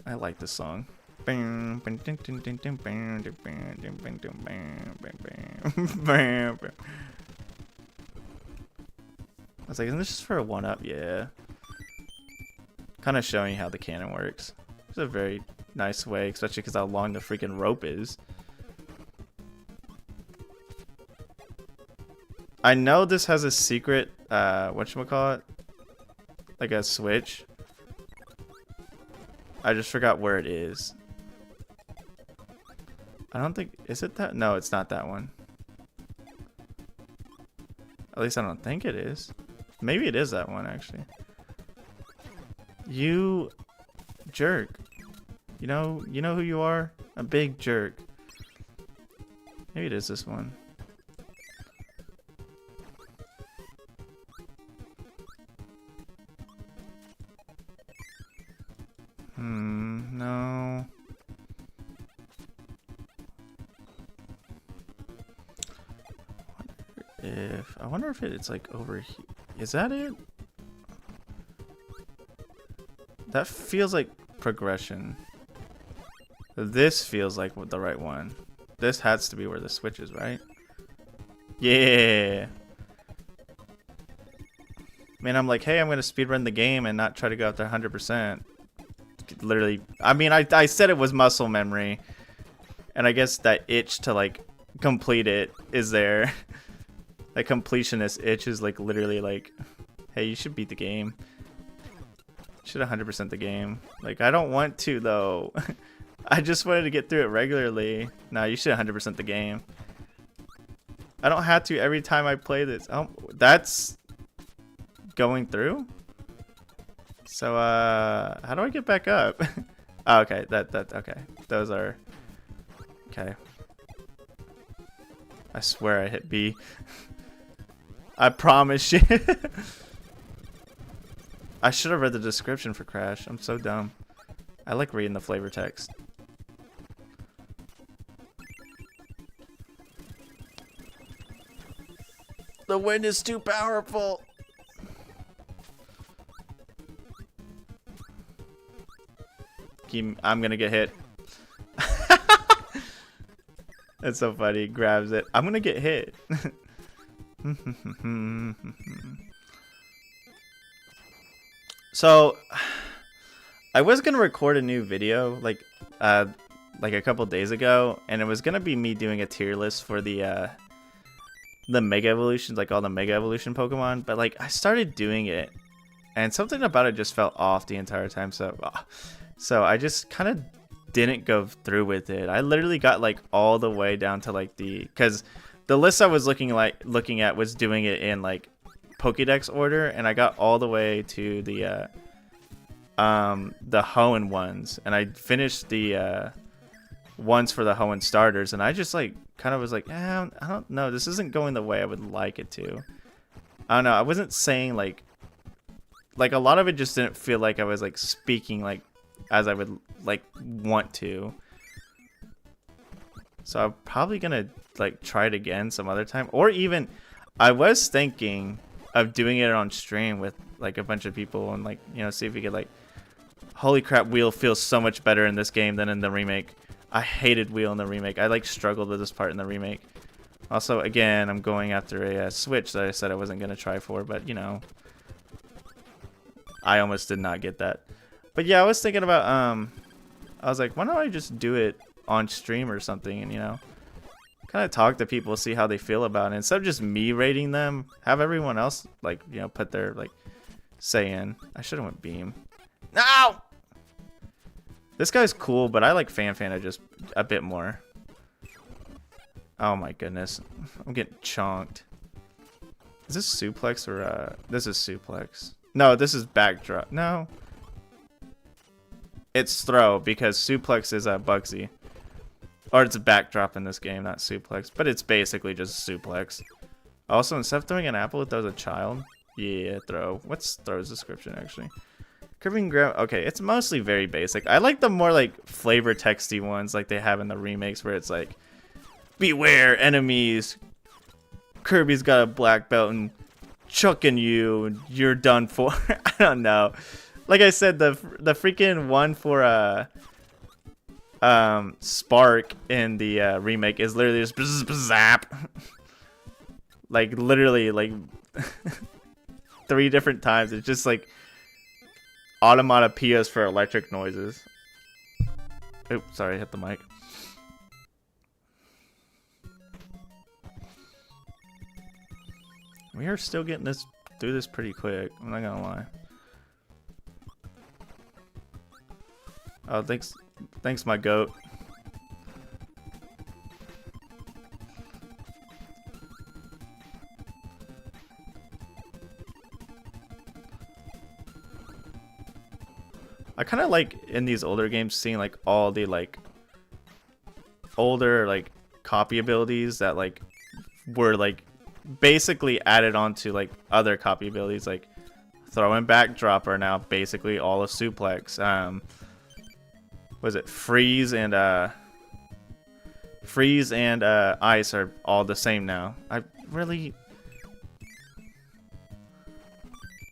I like this song. I was like, isn't this just for a 1-up? Yeah. Kind of showing how the cannon works. It's a very nice way, especially because how long the freaking rope is. I know this has a secret, whatchamacallit? Like a switch. I just forgot where it is. I don't think... Is it that? No, it's not that one. At least I don't think it is. Maybe it is that one, actually. You jerk. You know who you are? A big jerk. Maybe it is this one. No. I wonder if it's like over here. Is that it? That feels like progression. This feels like the right one. This has to be where the switch is, right? Yeah. Man, I'm like, hey, I'm gonna speedrun the game and not try to go up to 100%. Literally, I mean, I said it was muscle memory, and I guess that itch to like complete it is there. That completionist itch is like literally like, hey, you should beat the game. Should 100% the game. Like, I don't want to though. I just wanted to get through it regularly. No, you should 100% the game. I don't have to every time I play this. Oh, that's going through. So how do I get back up? Oh, okay, that okay. Those are okay. I swear I hit B. I promise you. I should have read the description for Crash. I'm so dumb. I like reading the flavor text. The wind is too powerful. I'm gonna get hit. That's so funny. He grabs it. I'm gonna get hit. So I was gonna record a new video like a couple days ago, and it was gonna be me doing a tier list for the Mega Evolutions, like all the Mega Evolution Pokemon, but like I started doing it and something about it just felt off the entire time, so I just kind of didn't go through with it. I literally got like all the way down to like because the list I was looking at was doing it in like Pokédex order, and I got all the way to the Hoenn ones, and I finished the ones for the Hoenn starters, and I just like kind of was like, I don't know, this isn't going the way I would like it to. I don't know, I wasn't saying like a lot of it just didn't feel like I was like speaking like as I would like want to. So I'm probably gonna like try it again some other time, or even I was thinking of doing it on stream with like a bunch of people and like, you know, see if we could like, holy crap, Wheel feels so much better in this game than in the remake. I hated Wheel in the remake. I like struggled with this part in the remake. Also, again, I'm going after a Switch that I said I wasn't gonna try for, but you know, I almost did not get that. But yeah, I was thinking about I was like, why don't I just do it on stream or something, and you know, kind of talk to people, see how they feel about it, instead of just me rating them, have everyone else like, you know, put their like say in. I should have went Beam. No, this guy's cool, but I like Fan just a bit more. Oh my goodness, I'm getting chonked. Is this suplex or this is suplex? No, this is backdrop. No, it's throw, because suplex is Bugsy. Or it's a backdrop in this game, not suplex. But it's basically just suplex. Also, instead of throwing an apple, it throws a child. Yeah, throw. What's throw's description, actually? Kirby and grab. Okay, it's mostly very basic. I like the more, like, flavor texty ones like they have in the remakes, where it's like, beware, enemies. Kirby's got a black belt and chucking you, and you're done for. I don't know. Like I said, the freaking one for, Spark in the remake is literally just zap. Like literally like 3 different times. It's just like automatopoeias for electric noises. Oops, sorry, I hit the mic. We are still getting this through this pretty quick, I'm not gonna lie. Oh, thanks, my goat. I kind of like in these older games seeing like all the like older like copy abilities that like were like basically added onto like other copy abilities, like throw and backdrop are now basically all a suplex. Was it freeze and ice are all the same now. I really,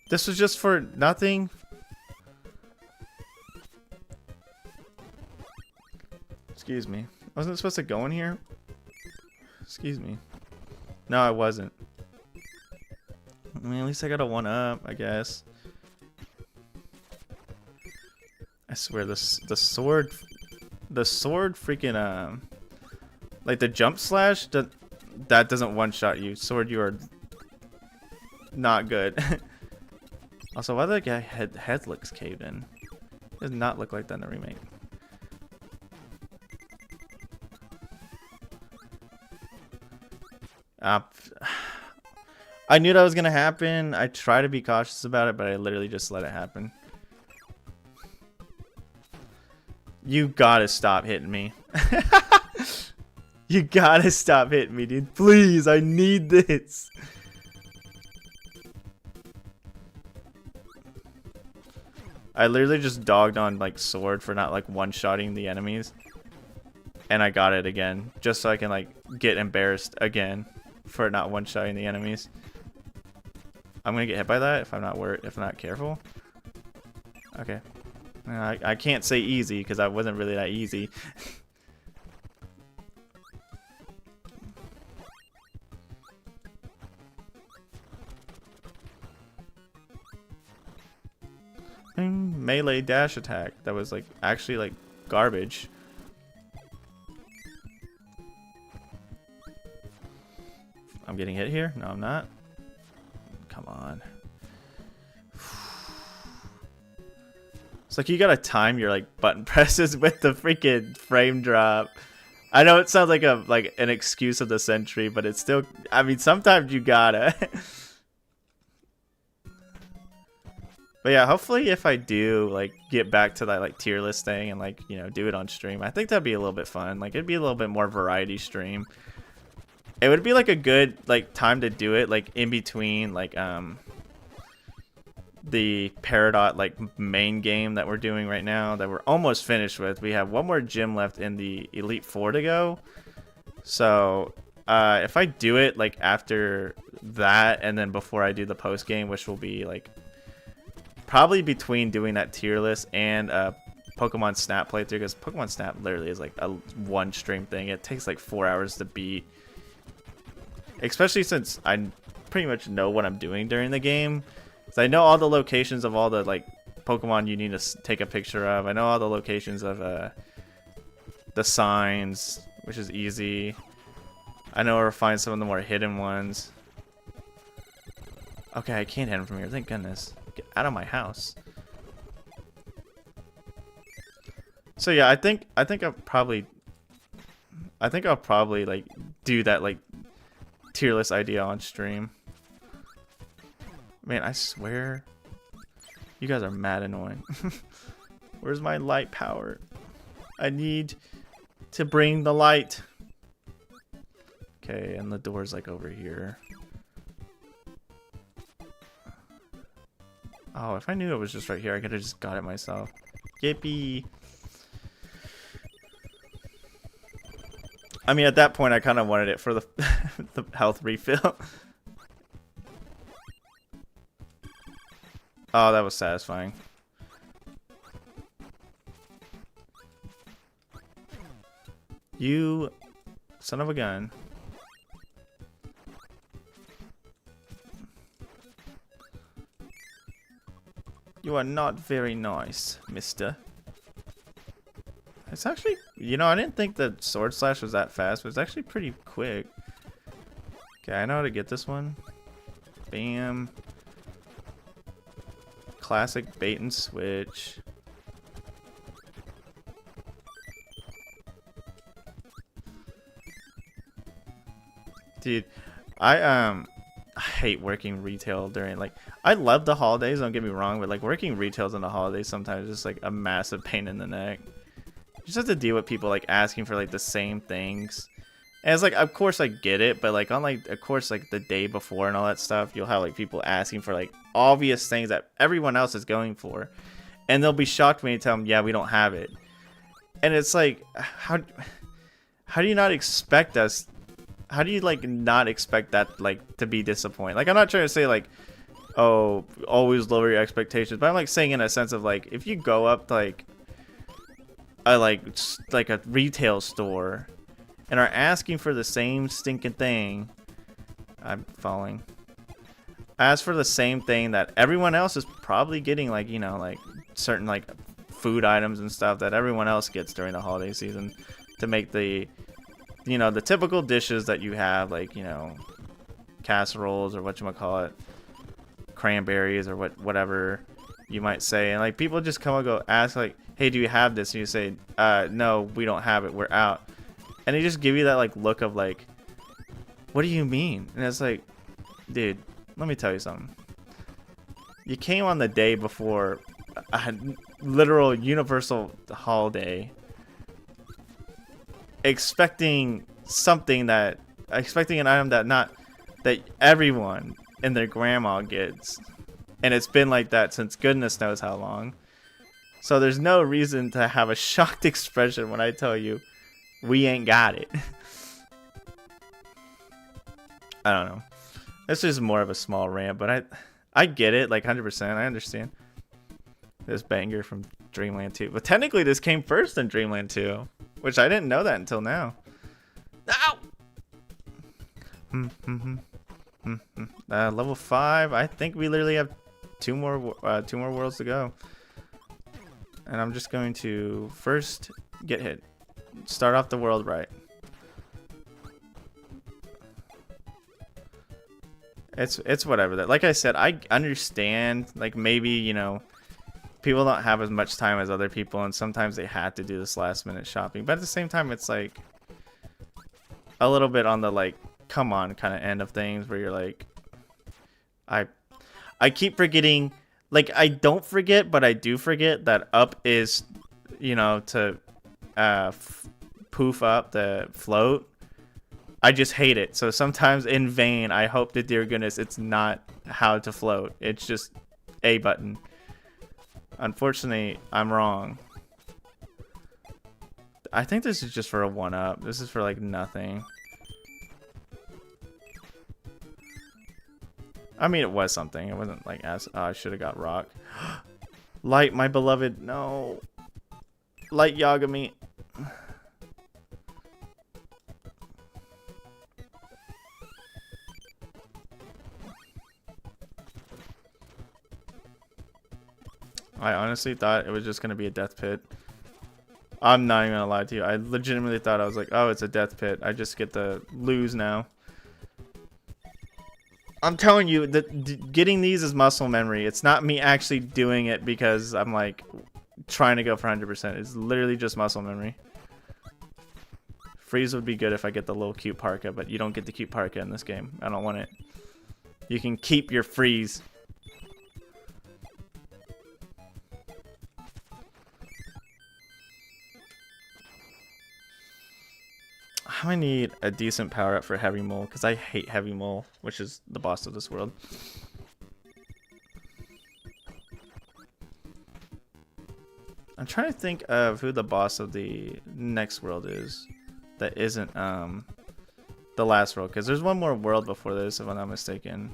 this was just for nothing. Excuse me, wasn't it supposed to go in here? Excuse me. No, I wasn't. I mean, at least I got a 1-up, I guess. I swear, the sword freaking like the jump slash that doesn't one-shot you. Sword, you are not good. Also, why the guy head looks caved in? It does not look like that in the remake. I knew that was gonna happen. I try to be cautious about it, but I literally just let it happen. You gotta stop hitting me. You gotta stop hitting me, dude. Please, I need this. I literally just dogged on like sword for not like one-shotting the enemies. And I got it again, just so I can like get embarrassed again for not one-shotting the enemies. I'm gonna get hit by that if I'm not careful. Okay. I can't say easy because I wasn't really that easy. Melee dash attack. That was like actually like garbage. I'm getting hit here? No, I'm not. Come on. It's like you gotta time your like button presses with the freaking frame drop. I know it sounds like an excuse of the century, but it's still, I mean, sometimes you gotta. But yeah, hopefully if I do like get back to that like tier list thing and like, you know, do it on stream, I think that'd be a little bit fun. Like it'd be a little bit more variety stream. It would be like a good like time to do it, like in between like the Peridot like main game that we're doing right now that we're almost finished with. We have one more gym left in the Elite Four to go. So if I do it like after that and then before I do the post game, which will be like probably between doing that tier list and Pokemon Snap playthrough, because Pokemon Snap literally is like a one stream thing. It takes like 4 hours to beat, especially since I pretty much know what I'm doing during the game. So I know all the locations of all the like Pokemon you need to take a picture of. I know all the locations of the signs, which is easy. I know where to find some of the more hidden ones. Okay, I can't hit him from here. Thank goodness. Get out of my house. So yeah, I think I'll probably like do that like tier list idea on stream. Man, I swear you guys are mad annoying. Where's my light power? I need to bring the light. Okay, and the door's like over here. Oh, if I knew it was just right here, I could have just got it myself. Yippee. I mean, at that point, I kind of wanted it for the, the health refill. Oh, that was satisfying. You son of a gun. You are not very nice, mister. It's actually, you know, I didn't think that Sword Slash was that fast, but it's actually pretty quick. Okay, I know how to get this one. Bam. Classic bait and switch. Dude, I hate working retail during, like, I love the holidays, don't get me wrong, but like working retails in the holidays sometimes is just like a massive pain in the neck. You just have to deal with people like asking for like the same things. And it's like, of course I get it, but like on like, of course, like the day before and all that stuff, you'll have like people asking for like obvious things that everyone else is going for. And they'll be shocked when you tell them, yeah, we don't have it. And it's like, how do you not expect us? How do you like not expect that like to be disappointed? Like, I'm not trying to say like, oh, always lower your expectations, but I'm like saying in a sense of like, if you go up to like a retail store and are asking for the same stinking thing, I'm falling. Ask for the same thing that everyone else is probably getting, like, you know, like certain like food items and stuff that everyone else gets during the holiday season to make the, you know, the typical dishes that you have, like, you know, casseroles or whatchamacallit, cranberries or whatever you might say. And like people just come and go ask like, hey, do you have this? And you say, no, we don't have it, we're out. And they just give you that like look of like, what do you mean? And it's like, dude, let me tell you something. You came on the day before a literal universal holiday expecting something that, expecting an item that everyone and their grandma gets. And it's been like that since goodness knows how long. So there's no reason to have a shocked expression when I tell you we ain't got it. I don't know. This is more of a small rant, but I get it, like 100%. I understand. This banger from Dreamland 2. But technically this came first in Dreamland 2, which I didn't know that until now. Ow! Level 5. I think we literally have two more worlds to go. And I'm just going to first get hit. Start off the world right. It's whatever. That, like I said, I understand, like maybe, you know, people don't have as much time as other people and sometimes they have to do this last minute shopping. But at the same time, it's like a little bit on the like come on kind of end of things where you're like, I keep forgetting Like, I don't forget, but I do forget that up is, you know, to poof up the float. I just hate it. So sometimes in vain, I hope to dear goodness it's not how to float. It's just A button. Unfortunately, I'm wrong. I think this is just for a 1-up. This is for like nothing. I mean, it was something. It wasn't like as I should have got rock. Light, my beloved. No. Light Yagami. I honestly thought it was just going to be a death pit. I'm not even going to lie to you. I legitimately thought, I was like, oh, it's a death pit. I just get to lose now. I'm telling you that getting these is muscle memory. It's not me actually doing it because I'm like trying to go for 100%. It's literally just muscle memory. Freeze would be good if I get the little cute parka, but you don't get the cute parka in this game. I don't want it. You can keep your freeze. I need a decent power up for Heavy Mole because I hate Heavy Mole, which is the boss of this world. I'm trying to think of who the boss of the next world is that isn't the last world, because there's one more world before this if I'm not mistaken.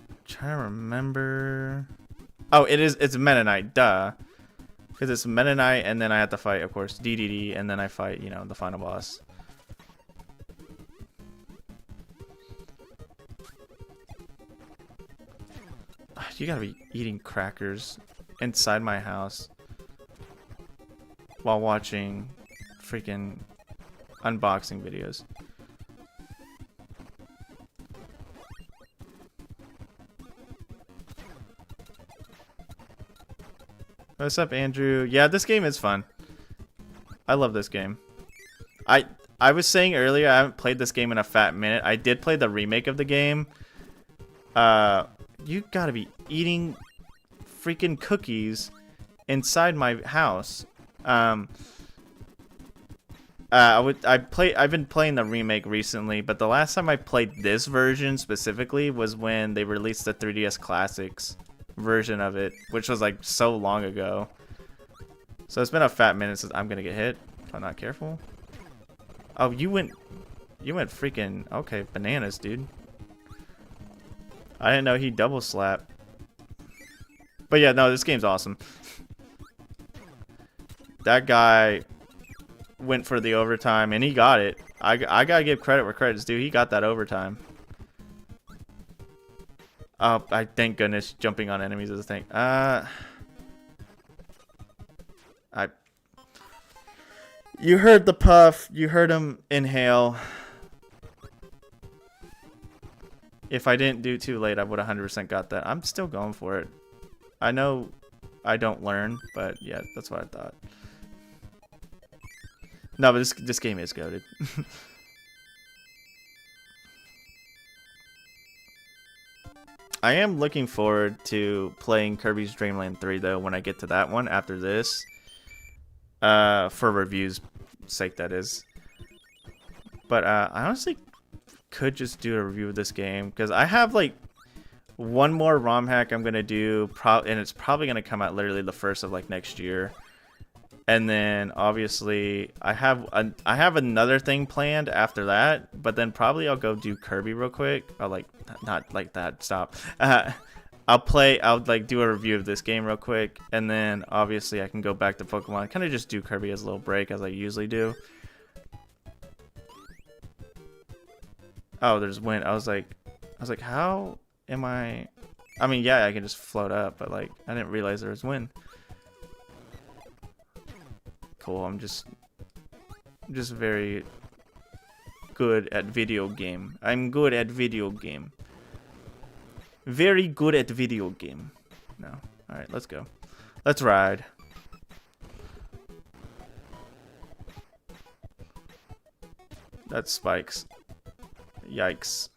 I'm trying to remember. Oh, it's Mennonite, duh. Because it's Mennonite, and then I have to fight, of course, DDD, and then I fight, you know, the final boss. You gotta be eating crackers inside my house while watching freaking unboxing videos. What's up, Andrew? Yeah, this game is fun. I love this game. I was saying earlier I haven't played this game in a fat minute. I did play the remake of the game. You gotta be eating freaking cookies inside my house. I've been playing the remake recently, but the last time I played this version specifically was when they released the 3DS Classics version of it, which was like so long ago. So it's been a fat minute since I'm gonna get hit if I'm not careful. Oh, you went freaking okay, bananas, dude. I didn't know he double slap. But yeah, no, this game's awesome. That guy went for the overtime and he got it. I gotta give credit where credit's due. He got that overtime. Oh, I thank goodness jumping on enemies is a thing. You heard the puff. You heard him inhale. If I didn't do too late, I would 100% got that. I'm still going for it. I know I don't learn, but yeah, that's what I thought. No, but this game is goated. I am looking forward to playing Kirby's Dream Land 3 though when I get to that one after this. For reviews sake, that is. But I honestly could just do a review of this game because I have like one more ROM hack I'm gonna do, and it's probably gonna come out literally the first of like next year. And then obviously I have another thing planned after that, but then probably I'll go do Kirby real quick. Or like not like that. Stop. I'll like do a review of this game real quick, and then obviously I can go back to Pokemon. Kind of just do Kirby as a little break as I usually do. Oh, there's wind. I was like, how am I? I mean, yeah, I can just float up, but like I didn't realize there was wind. Cool. I'm just very good at video game. I'm good at video game. Very good at video game. No. All right, let's go. Let's ride. That's spikes. Yikes.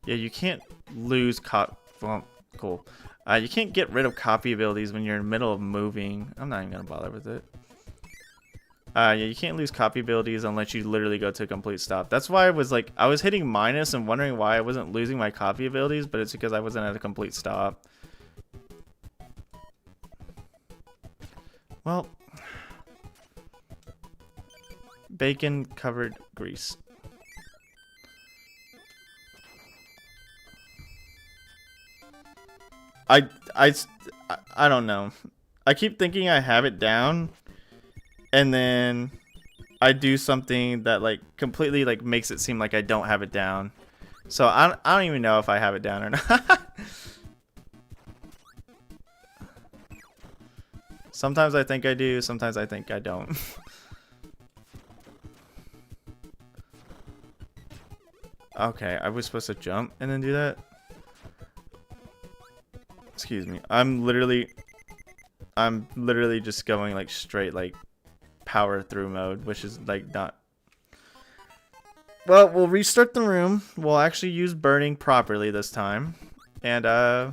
Yeah, you can't lose well, cool. You can't get rid of copy abilities when you're in the middle of moving. I'm not even gonna bother with it. Yeah, you can't lose copy abilities unless you literally go to a complete stop. That's why I was like, I was hitting minus and wondering why I wasn't losing my copy abilities, but it's because I wasn't at a complete stop. Well, bacon covered grease. I don't know. I keep thinking I have it down, and then I do something that like completely like makes it seem like I don't have it down. So I don't even know if I have it down or not. Sometimes I think I do, sometimes I think I don't. Okay, I was supposed to jump and then do that. Excuse me. I'm literally just going like straight like power through mode, which is like not. Well, we'll restart the room. We'll actually use burning properly this time. And yeah,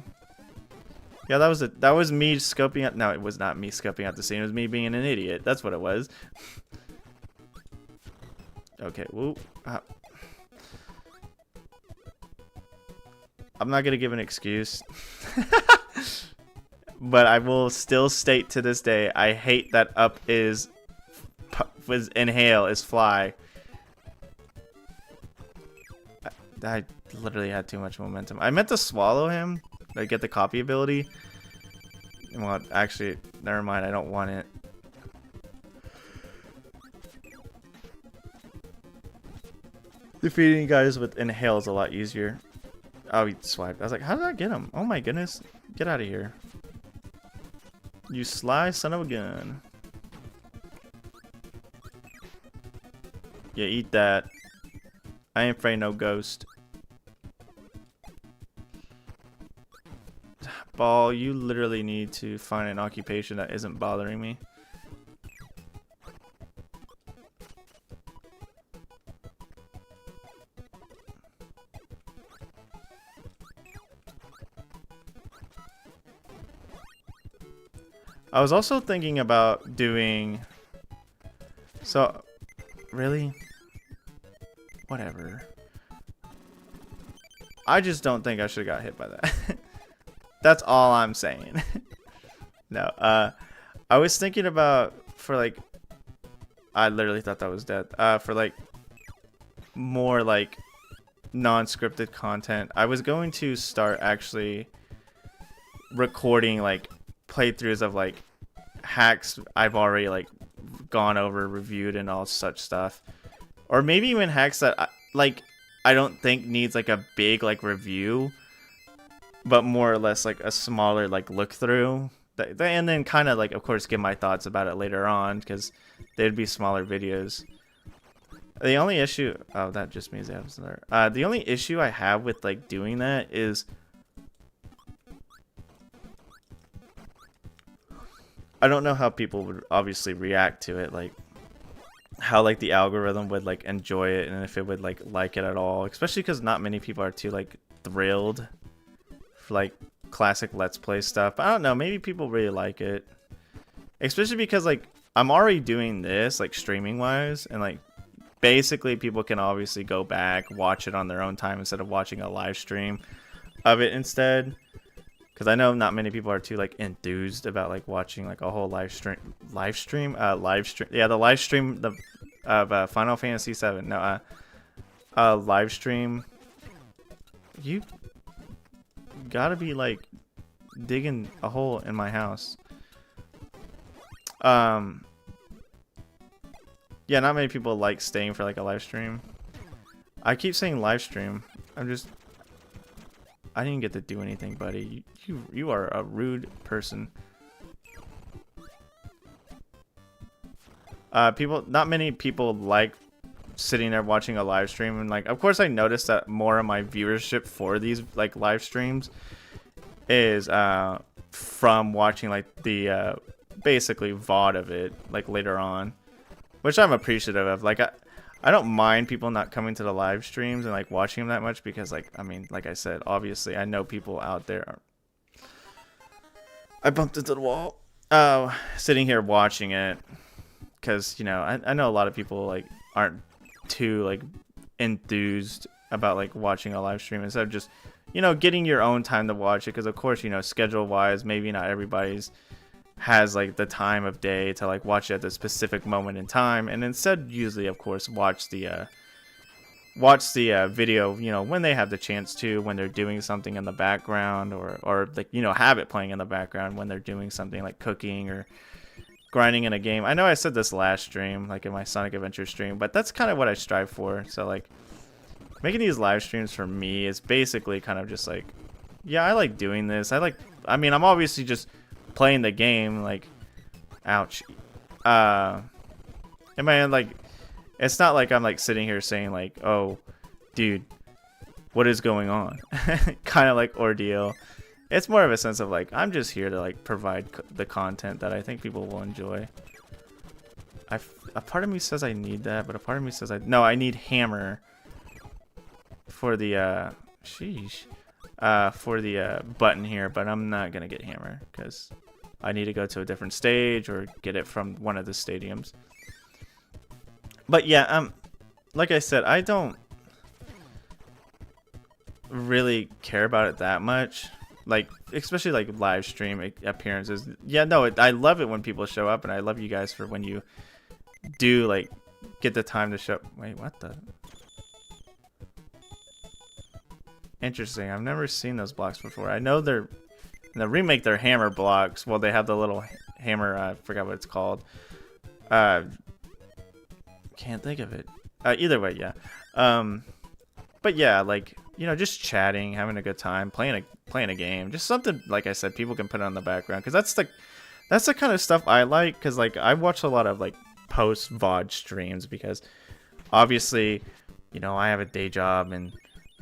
that was it. That was me scoping out. No, it was not me scoping out the scene. It was me being an idiot. That's what it was. Okay, whoop. I'm not gonna give an excuse. But I will still state to this day, I hate that up is inhale is fly. I literally had too much momentum. I meant to swallow him, like get the copy ability. Well, actually, never mind. I don't want it. Defeating guys with inhale is a lot easier. Oh, he swiped. I was like, how did I get him? Oh my goodness. Get out of here. You sly son of a gun. Yeah, eat that. I ain't afraid no ghost. Ball, you literally need to find an occupation that isn't bothering me. I was also thinking about doing... So, really? Whatever. I just don't think I should have got hit by that. That's all I'm saying. No, I was thinking about, for like... I literally thought that was dead. For like, more like non-scripted content. I was going to start actually recording like playthroughs of like hacks I've already like gone over, reviewed, and all such stuff, or maybe even hacks that I don't think needs like a big like review, but more or less like a smaller like look through, and then kind of like of course give my thoughts about it later on, because they'd be smaller videos. The only issue, oh, that just means I have there. The only issue I have with like doing that is I don't know how people would obviously react to it, like how like the algorithm would like enjoy it, and if it would like it at all, especially because not many people are too like thrilled for like classic Let's Play stuff. But I don't know, maybe people really like it, especially because like I'm already doing this like streaming wise, and like basically people can obviously go back, watch it on their own time instead of watching a live stream of it instead. Because I know not many people are too like enthused about like watching like a whole live stream. Yeah, the live stream of Final Fantasy VII. No, live stream. You gotta be like digging a hole in my house. Yeah, not many people like staying for like a live stream. I keep saying live stream. I didn't get to do anything, buddy. You are a rude person. Not many people like sitting there watching a live stream, and like, of course, I noticed that more of my viewership for these like live streams is from watching like the basically VOD of it like later on, which I'm appreciative of. Like I don't mind people not coming to the live streams and like watching them that much because like I mean, like I said, obviously I know people out there. I bumped into the wall. Sitting here watching it because you know I know a lot of people like aren't too like enthused about like watching a live stream instead of just you know getting your own time to watch it because of course you know schedule wise maybe not everybody's has like the time of day to like watch it at the specific moment in time and instead usually of course watch the video you know when they have the chance to when they're doing something in the background or like you know have it playing in the background when they're doing something like cooking or grinding in a game. I know I said this last stream like in my Sonic Adventure stream but that's kind of what I strive for. So like making these live streams for me is basically kind of just like yeah I like doing this. I mean I'm obviously just playing the game like ouch in my end like it's not like I'm like sitting here saying like oh dude what is going on kind of like ordeal. It's more of a sense of like I'm just here to like provide the content that I think people will enjoy. A part of me says I need that but a part of me says I need hammer for the for the button here but I'm not gonna get hammer because I need to go to a different stage or get it from one of the stadiums. But yeah, like I said, I don't really care about it that much. Like, especially like live stream appearances. Yeah, no, I love it when people show up, and I love you guys for when you do like get the time to show. Wait, what the? Interesting. I've never seen those blocks before. I know they're in the remake. They're hammer blocks. Well, they have the little hammer. I forgot what it's called. Can't think of it. Either way, yeah. But yeah, like you know, just chatting, having a good time, playing a game, just something like I said, people can put on the background because that's the kind of stuff I like. Because like I watch a lot of like post VOD streams because obviously, you know, I have a day job and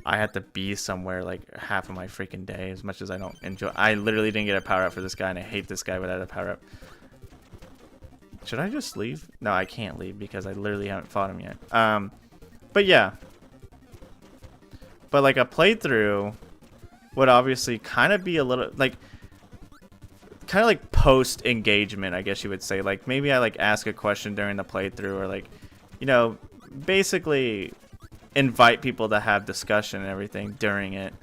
I have to be somewhere like half of my freaking day. As much as I don't enjoy, I literally didn't get a power up for this guy, and I hate this guy without a power up. Should I just leave? No, I can't leave because I literally haven't fought him yet. But yeah. But like a playthrough would obviously kind of be a little like kind of like post engagement, I guess you would say. Like maybe I like ask a question during the playthrough or like, you know, basically invite people to have discussion and everything during it.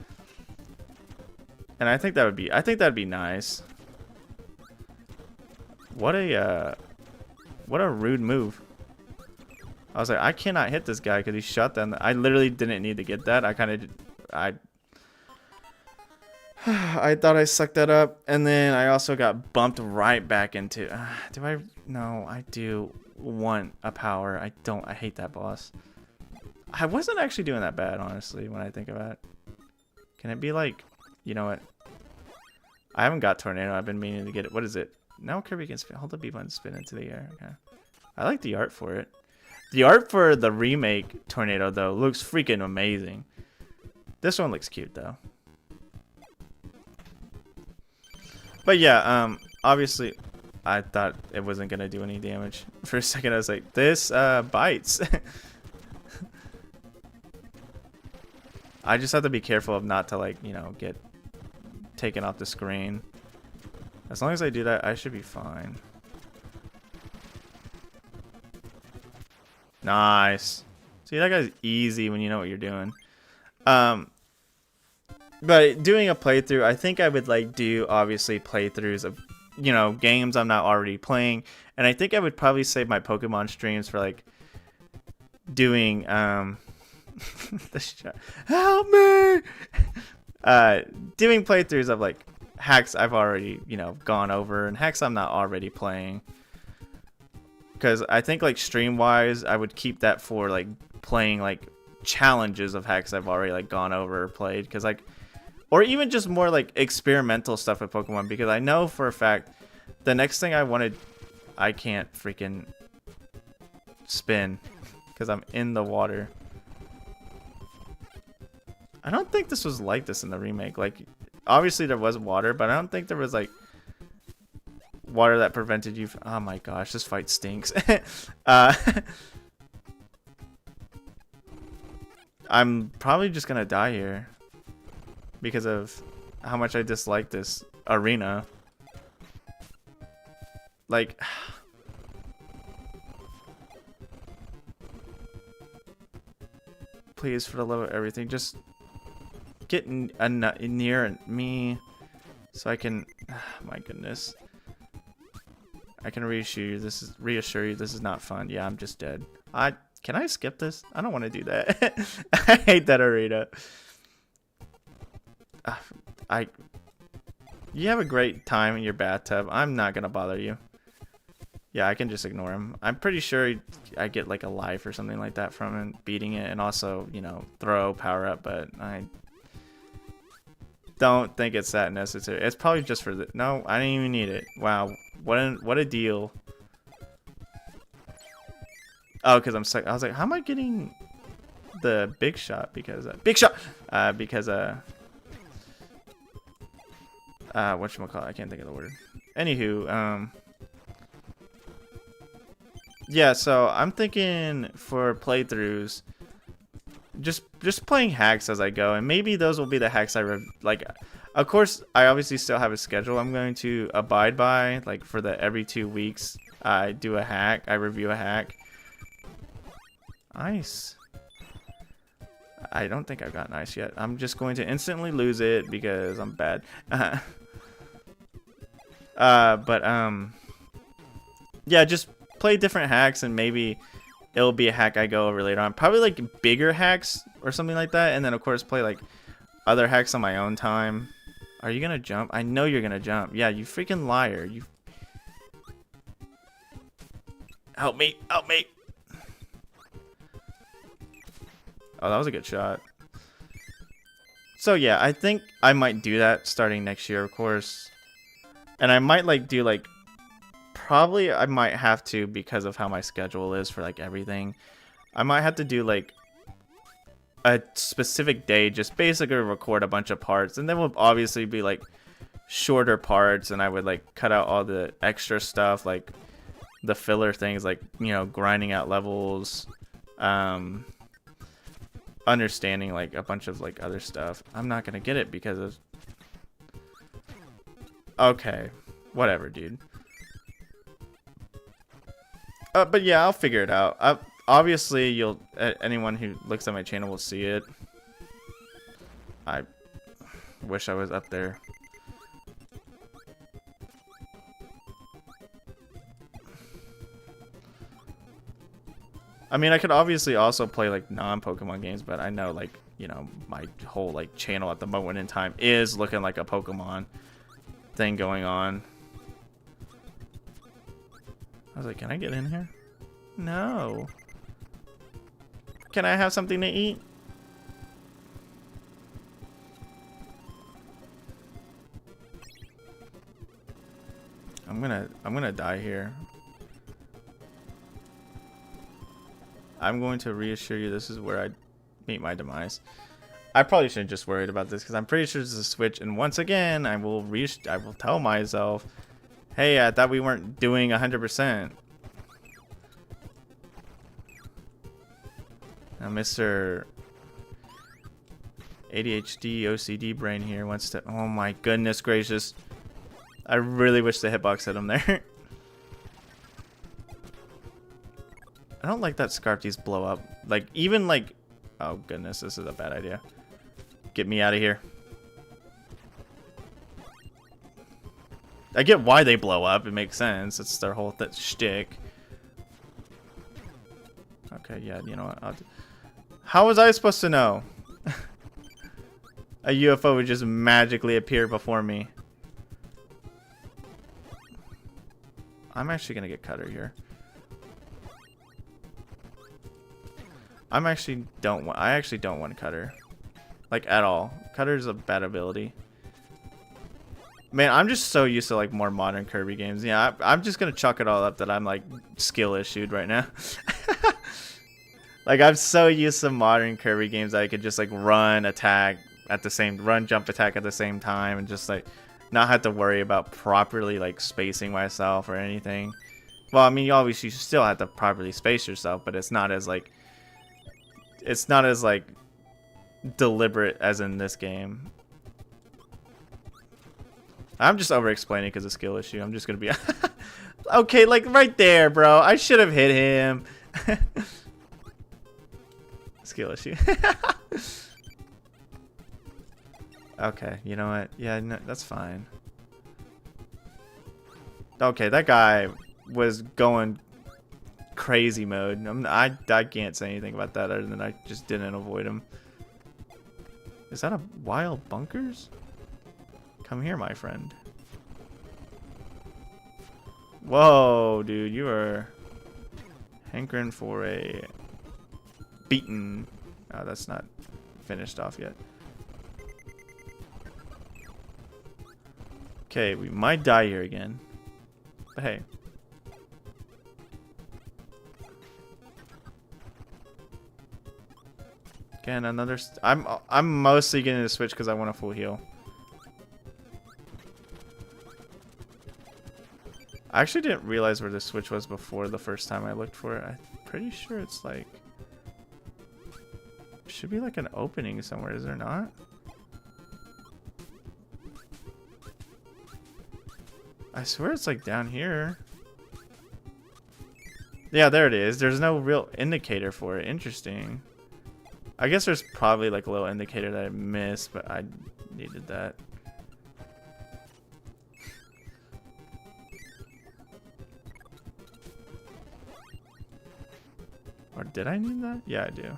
And I think that'd be nice. What a rude move. I was like, I cannot hit this guy because he shot down. I literally didn't need to get that. I thought I sucked that up, and then I also got bumped right back into. Do I? No, I do want a power. I hate that boss. I wasn't actually doing that bad, honestly, when I think about it. Can it be like, you know what? I haven't got tornado. I've been meaning to get it. What is it? Now Kirby can spin. Hold the B button, spin into the air. Okay. I like the art for it. The art for the remake tornado though looks freaking amazing. This one looks cute though. But yeah, obviously I thought it wasn't gonna do any damage. For a second I was like, this bites. I just have to be careful of not to like, you know, get taken off the screen. As long as I do that, I should be fine. Nice. See, that guy's easy when you know what you're doing. But doing a playthrough, I think I would like do obviously playthroughs of, you know, games I'm not already playing. And I think I would probably save my Pokemon streams for like doing help me. Doing playthroughs of like hacks I've already, you know, gone over and hacks I'm not already playing. Because I think like stream wise I would keep that for like playing like challenges of hacks I've already like gone over or played, because like, or even just more like experimental stuff with Pokemon, because I know for a fact the next thing I wanted, I can't freaking spin because I'm in the water. I don't think this was like this in the remake. Like obviously there was water, but I don't think there was like water that prevented you from, oh my gosh, this fight stinks. I'm probably just gonna die here because of how much I dislike this arena. Like, please, for the love of everything, just get near me so I can. My goodness, I can reassure you this is not fun. Yeah, I'm just dead. Can I skip this? I don't want to do that. I hate that arena. You have a great time in your bathtub. I'm not gonna bother you. Yeah, I can just ignore him. I'm pretty sure I get like a life or something like that from him beating it, and also, you know, throw power up, but I don't think it's that necessary. It's probably just for the. No, I didn't even need it. Wow, what a deal. Oh, because I'm stuck. I was like, how am I getting the big shot? Because whatchamacallit, I can't think of the word. Anywho, yeah, so I'm thinking for playthroughs, just playing hacks as I go, and maybe those will be the hacks like. Of course, I obviously still have a schedule I'm going to abide by. Like for the every 2 weeks, I do a hack. I review a hack. Ice. I don't think I've gotten ice yet. I'm just going to instantly lose it because I'm bad. Yeah, just play different hacks, and maybe it'll be a hack I go over later on. Probably like bigger hacks or something like that, and then of course play like other hacks on my own time. Are you gonna jump? I know you're gonna jump. Yeah, you freaking liar. You help me, help me. Oh, that was a good shot. So yeah, I think I might do that starting next year, of course. And I might like do like, probably I might have to, because of how my schedule is for like everything. I might have to do like a specific day, just basically record a bunch of parts, and then will obviously be like shorter parts, and I would like cut out all the extra stuff, like the filler things, like, you know, grinding out levels, understanding like a bunch of like other stuff. I'm not gonna get it because of. Okay, whatever, dude. But yeah, I'll figure it out. Obviously, anyone who looks at my channel will see it. I wish I was up there. I mean, I could obviously also play like non-Pokemon games, but I know, like, you know, my whole like channel at the moment in time is looking like a Pokemon thing going on. I was like, can I get in here? No. Can I have something to eat? I'm gonna die here. I'm going to reassure you this is where I meet my demise. I probably shouldn't just worried about this because I'm pretty sure this is a switch, and once again I will tell myself, hey, I thought we weren't doing 100%. Now Mr. ADHD OCD brain here wants to. Oh my goodness gracious! I really wish the hitbox hit him there. I don't like that Scarfties blow up. Like, even like, oh goodness, this is a bad idea. Get me out of here. I get why they blow up. It makes sense. It's their whole shtick. Okay, yeah, you know what? How was I supposed to know? A UFO would just magically appear before me. I'm actually gonna get Cutter here. I actually don't want Cutter. Like, at all. Cutter's a bad ability. Man, I'm just so used to like more modern Kirby games. Yeah, I'm just gonna chalk it all up that I'm like skill issued right now. Like, I'm so used to modern Kirby games that I could just like run, attack at the same, jump, attack at the same time, and just like not have to worry about properly like spacing myself or anything. Well, I mean, you still have to properly space yourself, but it's not as like deliberate as in this game. I'm just over explaining because of skill issue. I'm just gonna be okay, like right there, bro. I should have hit him. Skill issue. Okay, you know what? Yeah, no, that's fine. Okay, that guy was going crazy mode. I can't say anything about that other than I just didn't avoid him. Is that a wild bunkers? Come here, my friend. Whoa, dude, you are hankering for a beaten. Oh, that's not finished off yet. Okay, we might die here again. But hey. Again, another. I'm mostly getting to switch because I want a full heal. I actually didn't realize where the switch was before the first time I looked for it. I'm pretty sure it's like should be like an opening somewhere, is there not? I swear it's like down here. Yeah, there it is. There's no real indicator for it. Interesting. I guess there's probably like a little indicator that I missed, but I needed that. Or did I need that? Yeah, I do.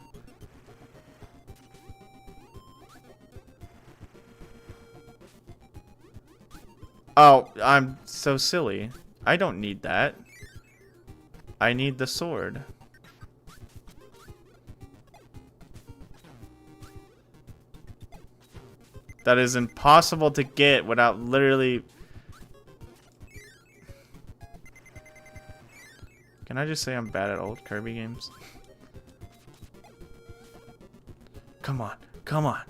Oh, I'm so silly. I don't need that. I need the sword. That is impossible to get without literally... Can I just say I'm bad at old Kirby games? Come on. Come on.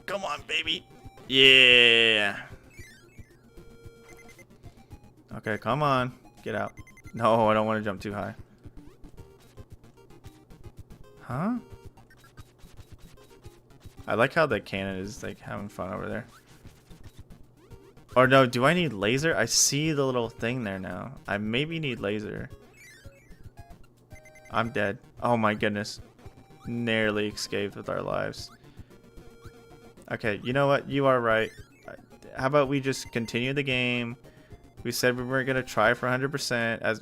Come on, baby. Yeah. Okay, come on. Get out. No, I don't want to jump too high. Huh? I like how the cannon is like having fun over there. Or no, do I need laser? I see the little thing there now. I maybe need laser. I'm dead. Oh my goodness. Narrowly escaped with our lives. Okay, you know what? You are right. How about we just continue the game? We said we weren't going to try for 100% as...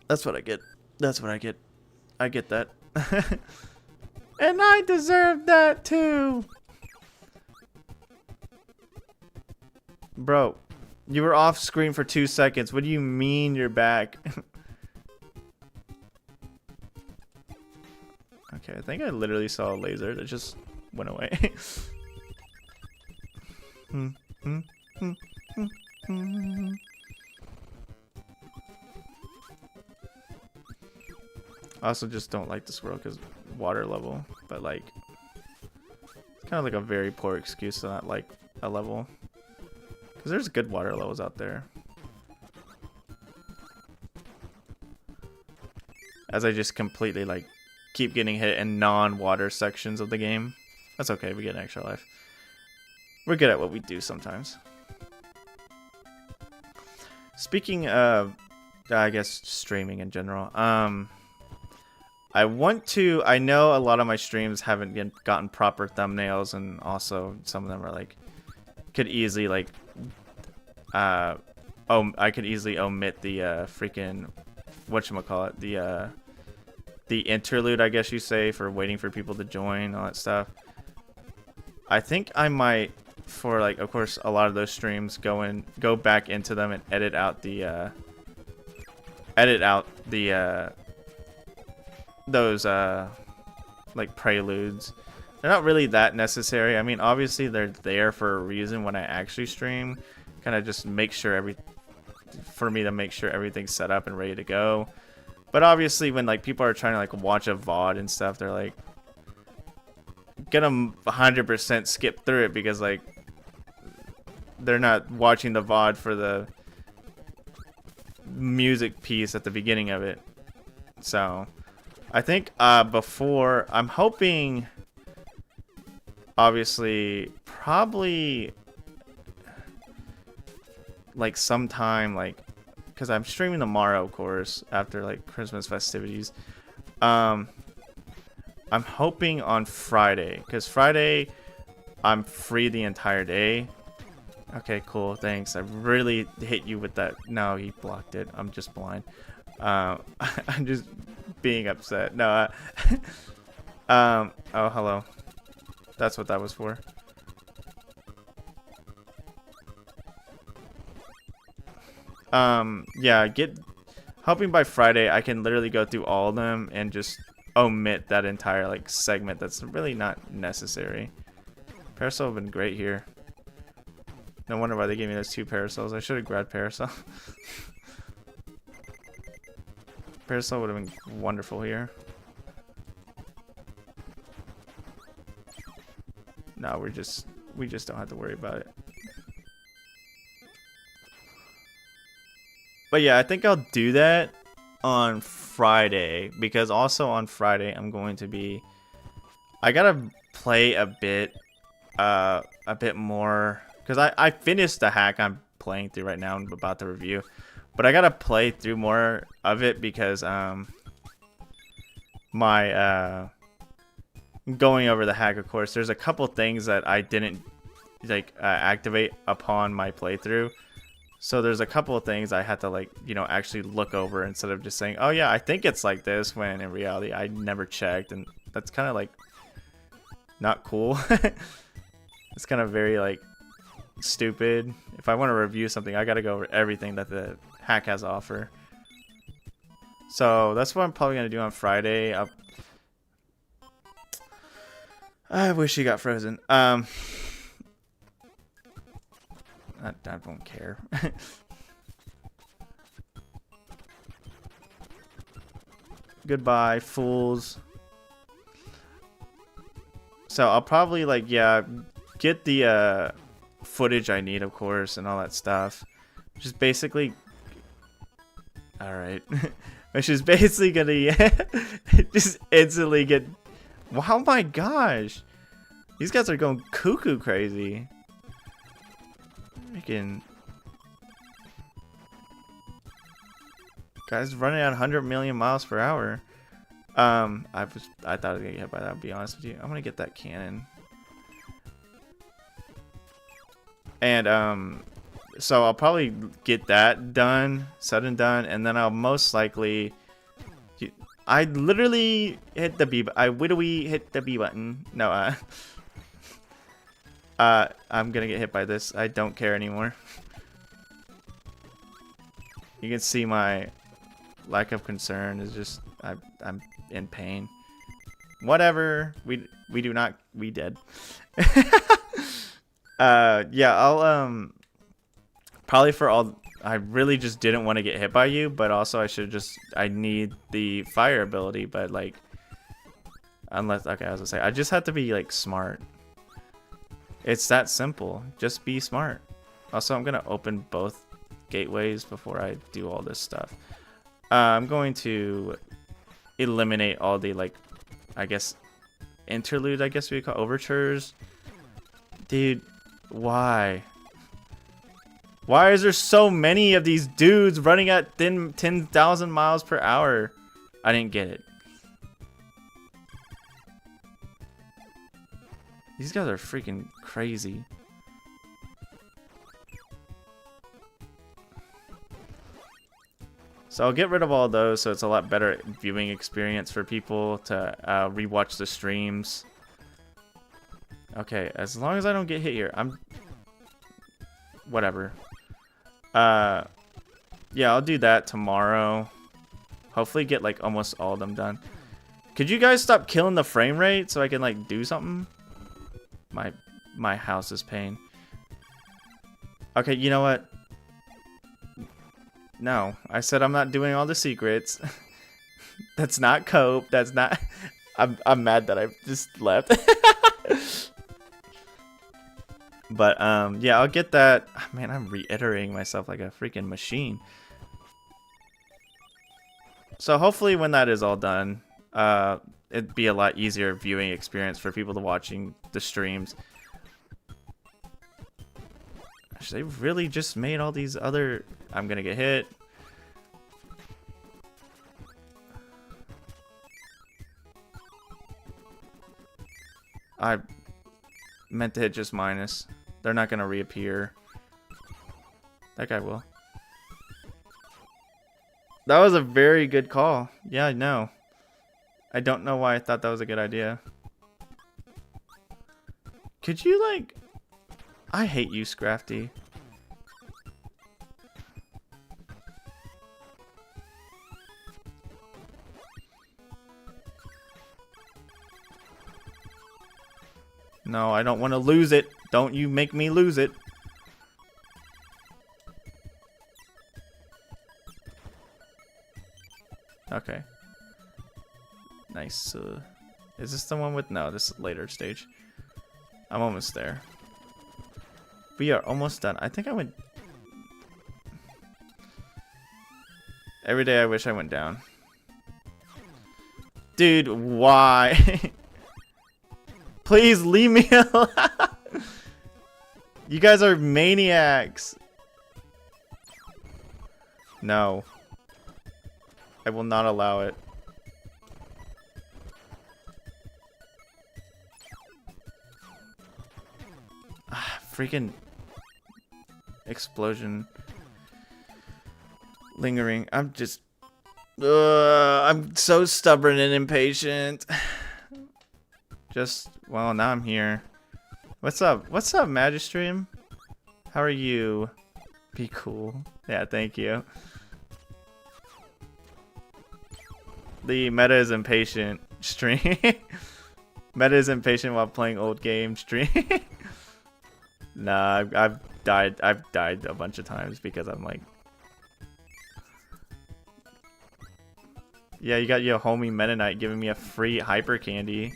That's what I get. That's what I get. I get that. And I deserve that too. Bro, you were off screen for 2 seconds. What do you mean you're back? Okay, I think I literally saw a laser that just went away. I also just don't like this world because water level, but like it's kind of like a very poor excuse to not like a level because there's good water levels out there. As I just completely like keep getting hit in non-water sections of the game. That's okay, we get an extra life. We're good at what we do sometimes. Speaking of, I guess, streaming in general, I know a lot of my streams haven't gotten proper thumbnails, and also some of them are like, could easily like, I could easily omit the freaking, whatchamacallit, the interlude, I guess you say, for waiting for people to join, all that stuff. I think I might, for like, of course, a lot of those streams, go back into them and edit out those like preludes. They're not really that necessary. I mean, obviously they're there for a reason when I actually stream. Kind of just make sure for me to make sure everything's set up and ready to go. But obviously when like people are trying to like watch a VOD and stuff, they're like gonna 100% skip through it because like they're not watching the VOD for the music piece at the beginning of it. So I think before, I'm hoping, obviously, probably like sometime, like, because I'm streaming tomorrow, of course, after like Christmas festivities. I'm hoping on Friday, because Friday I'm free the entire day. Okay, cool, thanks. I really hit you with that. No, he blocked it. I'm just blind. I'm just being upset. No, oh, hello. That's what that was for. Yeah, hoping by Friday I can literally go through all of them and just omit that entire like segment that's really not necessary. Parasol would have been great here. No wonder why they gave me those 2 parasols. I should have grabbed Parasol. Parasol would have been wonderful here. No, we just don't have to worry about it. But yeah, I think I'll do that on Friday, because also on Friday I'm going to be, I gotta play a bit more, because I finished the hack I'm playing through right now. I'm about to review, but I gotta play through more of it because my going over the hack, of course, there's a couple things that I didn't like activate upon my playthrough. So there's a couple of things I had to like, you know, actually look over instead of just saying, oh yeah, I think it's like this, when in reality I never checked, and that's kind of like not cool. It's kind of very like stupid. If I want to review something, I got to go over everything that the hack has to offer. So that's what I'm probably going to do on Friday. I wish he got frozen. I don't care. Goodbye, fools. So I'll probably like, yeah, get the footage I need, of course, and all that stuff. Just basically, all right. Which is basically gonna just instantly get. Oh my gosh, these guys are going cuckoo crazy. Freaking guys running at 100 million miles per hour. I thought I was gonna get hit by that, to be honest with you. I'm gonna get that cannon. And so I'll probably get that done, said and done, and then I'll most likely, I literally hit the B, I widowy hit the B button. No, I'm gonna get hit by this. I don't care anymore. You can see my lack of concern is just, I'm in pain. Whatever. We dead. Yeah, I'll probably for all, I really just didn't want to get hit by you, but also I need the fire ability, but like, unless, okay, I was gonna say, I just have to be like smart. It's that simple. Just be smart. Also, I'm gonna open both gateways before I do all this stuff. I'm going to eliminate all the, like, I guess interlude, I guess we call overtures. Dude, why? Why is there so many of these dudes running at 10,000 miles per hour? I didn't get it. These guys are freaking crazy. So I'll get rid of all those, so it's a lot better viewing experience for people to rewatch the streams. Okay, as long as I don't get hit here, I'm... whatever. Yeah, I'll do that tomorrow. Hopefully get, like, almost all of them done. Could you guys stop killing the frame rate so I can, like, do something? My house is pain. Okay, you know what? No, I said I'm not doing all the secrets. That's not cope. That's not... I'm mad that I just left. But, yeah, I'll get that. Man, I'm reiterating myself like a freaking machine. So hopefully when that is all done, it'd be a lot easier viewing experience for people to watching the streams. Gosh, they really just made all these other... I'm gonna get hit. I meant to hit just minus. They're not gonna reappear. That guy will. That was a very good call. Yeah, I know. I don't know why I thought that was a good idea. Could you, like... I hate you, Scrafty. No, I don't want to lose it. Don't you make me lose it. Okay. Nice. Is this the one with... No, this is later stage. I'm almost there. We are almost done. I think I went... Every day I wish I went down. Dude, why? Please leave me alone. You guys are maniacs. No. I will not allow it. Ah, freaking explosion. Lingering. I'm just... I'm so stubborn and impatient. Just... Well, now I'm here. What's up? What's up, Magistream? How are you? Be cool. Yeah, thank you. The meta is impatient stream. Meta is impatient while playing old game stream. Nah, I've died a bunch of times because I'm like... Yeah, you got your homie Meta Knight giving me a free hyper candy.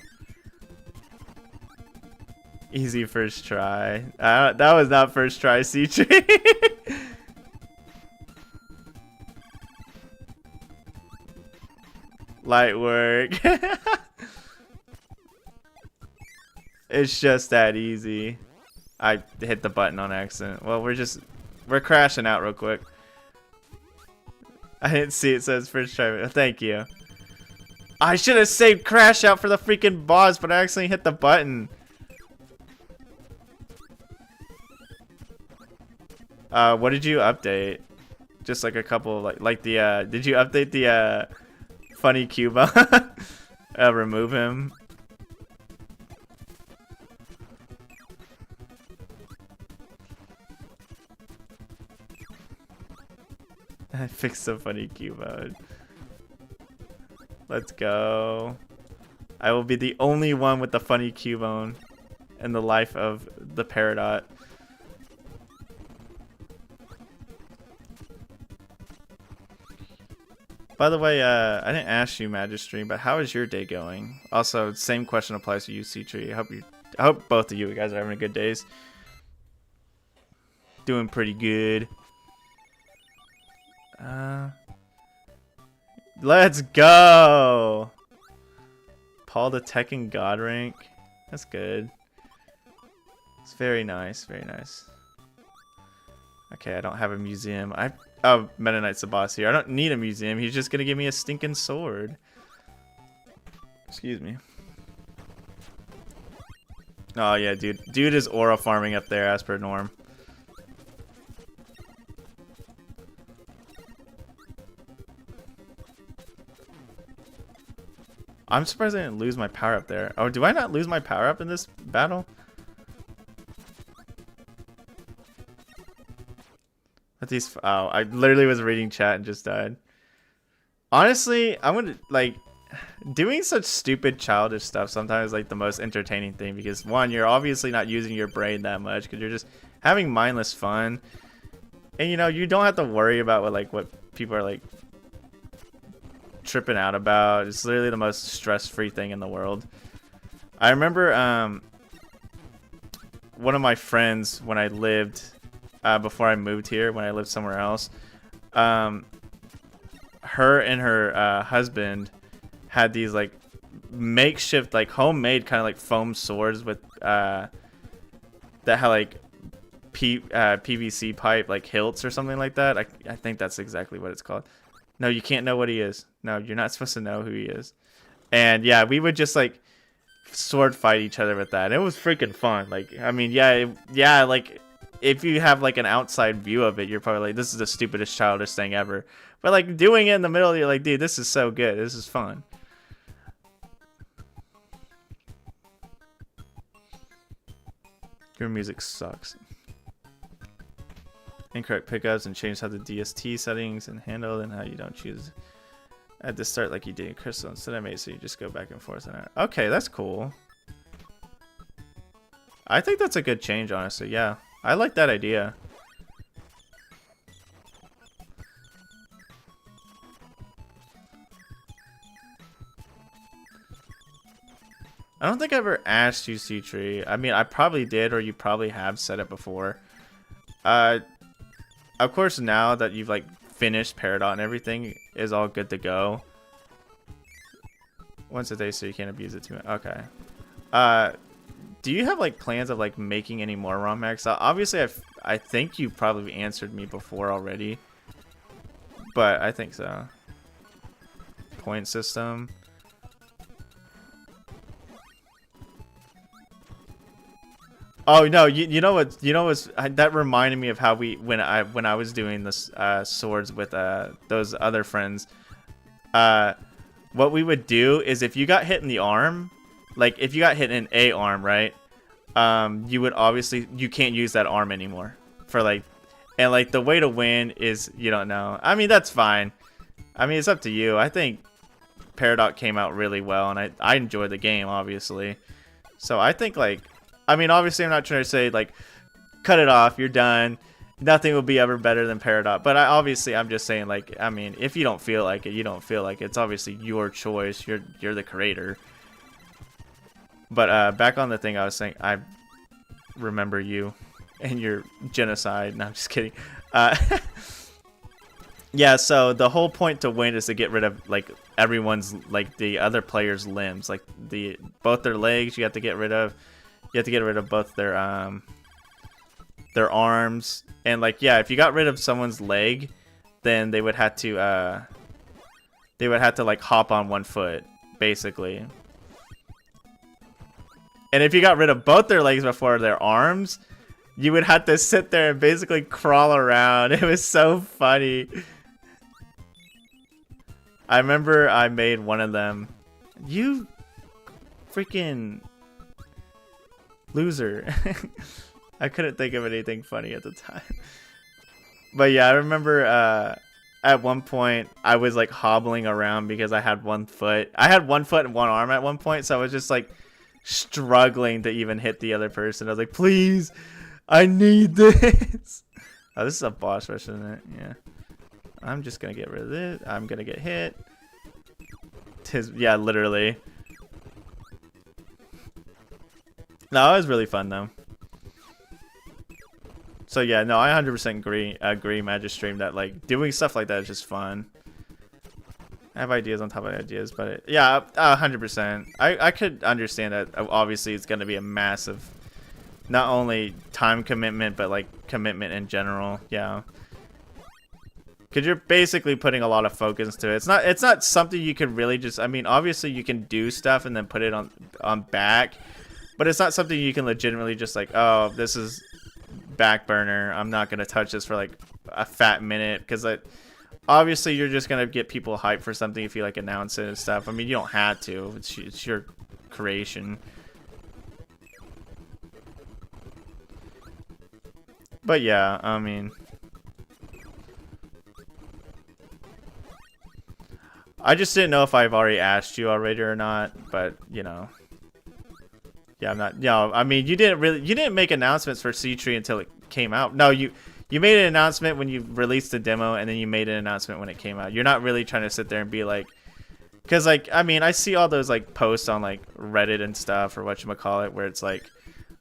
Easy first try. That was not first try, C-Tree. Light work. It's just that easy. I hit the button on accident. Well, we're crashing out real quick. I didn't see it says first try. Thank you. I should have saved crash out for the freaking boss, but I accidentally hit the button. What did you update? Just like a couple, like the did you update the funny Cuba? Remove him. I fixed the funny Cuba. Let's go. I will be the only one with the funny Cubone in the life of the Peridot. By the way, I didn't ask you, Magistry, but how is your day going? Also, same question applies to you, C-Tree. I hope both of you guys are having good days. Doing pretty good. Let's go! Paul the Tekken God rank. That's good. It's very nice, very nice. Okay, I don't have a museum. Oh, Meta Knight's the boss here. I don't need a museum. He's just gonna give me a stinking sword. Excuse me. Oh yeah, dude. Dude is aura farming up there as per norm. I'm surprised I didn't lose my power up there. Oh, do I not lose my power up in this battle? Oh, I literally was reading chat and just died. Honestly, I'm gonna, like, doing such stupid childish stuff sometimes is like the most entertaining thing, because one, you're obviously not using your brain that much because you're just having mindless fun, and you know, you don't have to worry about what people are like tripping out about. It's literally the most stress-free thing in the world. I remember one of my friends when I lived before I moved here, when I lived somewhere else, her and her husband had these like makeshift, like homemade kind of like foam swords with that had like PVC pipe like hilts or something like that. I think that's exactly what it's called. No, you can't know what he is. No, you're not supposed to know who he is. And yeah, we would just like sword fight each other with that. And it was freaking fun. Like, I mean, yeah, like if you have like an outside view of it, you're probably like, this is the stupidest childish thing ever. But like doing it in the middle, you're like, dude, this is so good. This is fun. Your music sucks. Incorrect pickups and change how the DST settings and handled and how you don't choose at the start like you did in Crystal instead of made, so you just go back and forth on it. Okay, that's cool. I think that's a good change, honestly. Yeah, I like that idea. I don't think I ever asked you, C-Tree. I mean, I probably did, or you probably have said it before. Of course, now that you've like finished Peridot and everything is all good to go. Once a day, so you can't abuse it too much. Okay. Do you have like plans of like making any more ROM hacks? Obviously, I think you probably answered me before already, but I think so. Point system. Oh no, you know what that reminded me of how when I was doing this swords with those other friends. What we would do is if you got hit in the arm, like if you got hit in a arm, right? You would obviously you can't use that arm anymore for like, and like the way to win is you don't know. I mean that's fine. I mean it's up to you. I think Peridot came out really well, and I enjoyed the game obviously. So I think like. I mean, obviously, I'm not trying to say, like, cut it off, you're done. Nothing will be ever better than Peridot. But obviously, I'm just saying, like, I mean, if you don't feel like it, you don't feel like it. It's obviously your choice. You're the creator. But back on the thing I was saying, I remember you and your genocide. No, I'm just kidding. Yeah, so the whole point to win is to get rid of, like, everyone's, like, the other player's limbs. Like, both their legs you have to get rid of. You have to get rid of both their arms, and like if you got rid of someone's leg, then they would have to like hop on one foot, basically. And if you got rid of both their legs before their arms, you would have to sit there and basically crawl around. It was so funny. I remember I made one of them. You freaking loser. I couldn't think of anything funny at the time. But yeah, I remember at one point I was like hobbling around because I had one foot. I had one foot and one arm at one point, so I was just like struggling to even hit the other person. I was like, please, I need this. Oh, this is a boss rush, isn't it? Yeah. I'm just gonna get rid of this. I'm gonna get hit. Yeah, literally. No, it was really fun though. So yeah, no, I 100% agree, Magistream, that like doing stuff like that is just fun. I have ideas on top of ideas, but yeah, 100%. I could understand that. Obviously, it's gonna be a massive, not only time commitment, but like commitment in general. Yeah, because you're basically putting a lot of focus to it. It's not something you can really just. I mean, obviously you can do stuff and then put it on back. But it's not something you can legitimately just like, oh, this is back burner. I'm not going to touch this for like a fat minute. Because obviously you're just going to get people hyped for something if you like announce it and stuff. I mean, you don't have to. It's your creation. But yeah, I mean. I just didn't know if I've already asked you already or not. But, you know. Yeah, I'm not. No, I mean, you didn't make announcements for C-Tree until it came out. No, you made an announcement when you released the demo, and then you made an announcement when it came out. You're not really trying to sit there and be like, because like, I mean, I see all those like posts on like Reddit and stuff or whatchamacallit, where it's like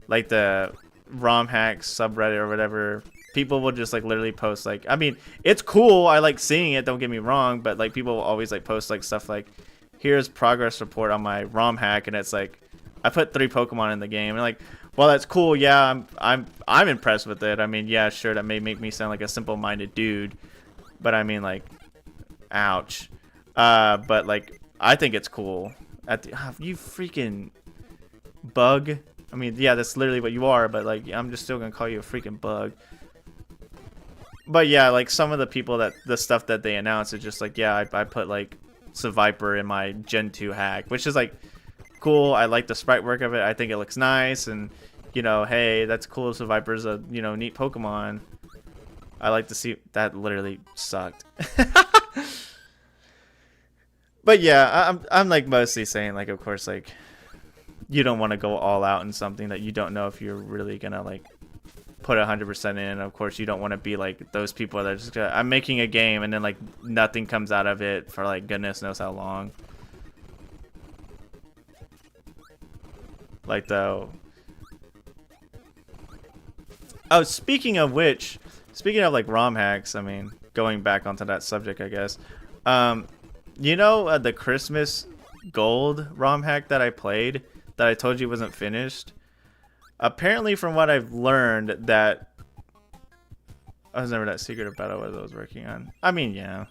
the ROM hacks subreddit or whatever. People will just like literally post like, I mean, it's cool. I like seeing it. Don't get me wrong, but like people will always like post like stuff like, here's progress report on my ROM hack, and it's like I put 3 Pokemon in the game, and like, well, that's cool. Yeah, I'm impressed with it. I mean, yeah, sure, that may make me sound like a simple-minded dude, but I mean, like, ouch. But like, I think it's cool. You freaking bug. I mean, yeah, that's literally what you are, but like, I'm just still gonna call you a freaking bug. But yeah, like some of the people the stuff that they announce is just like, yeah, I put like Seviper in my Gen 2 hack, which is like cool. I like the sprite work of it. I think it looks nice, and you know, hey, that's cool. Seviper's a, you know, neat Pokemon. I like to see that. Literally sucked. But yeah, I'm like mostly saying like, of course, like you don't want to go all out in something that you don't know if you're really gonna like put 100% in. Of course, you don't want to be like those people that are just gonna, I'm making a game and then like nothing comes out of it for like goodness knows how long. Like though. Oh, speaking of which, speaking of like ROM hacks, I mean, going back onto that subject, I guess. You know the Christmas Gold ROM hack that I played that I told you wasn't finished? Apparently, from what I've learned, that I was never that secret of battle I was working on. I mean, yeah.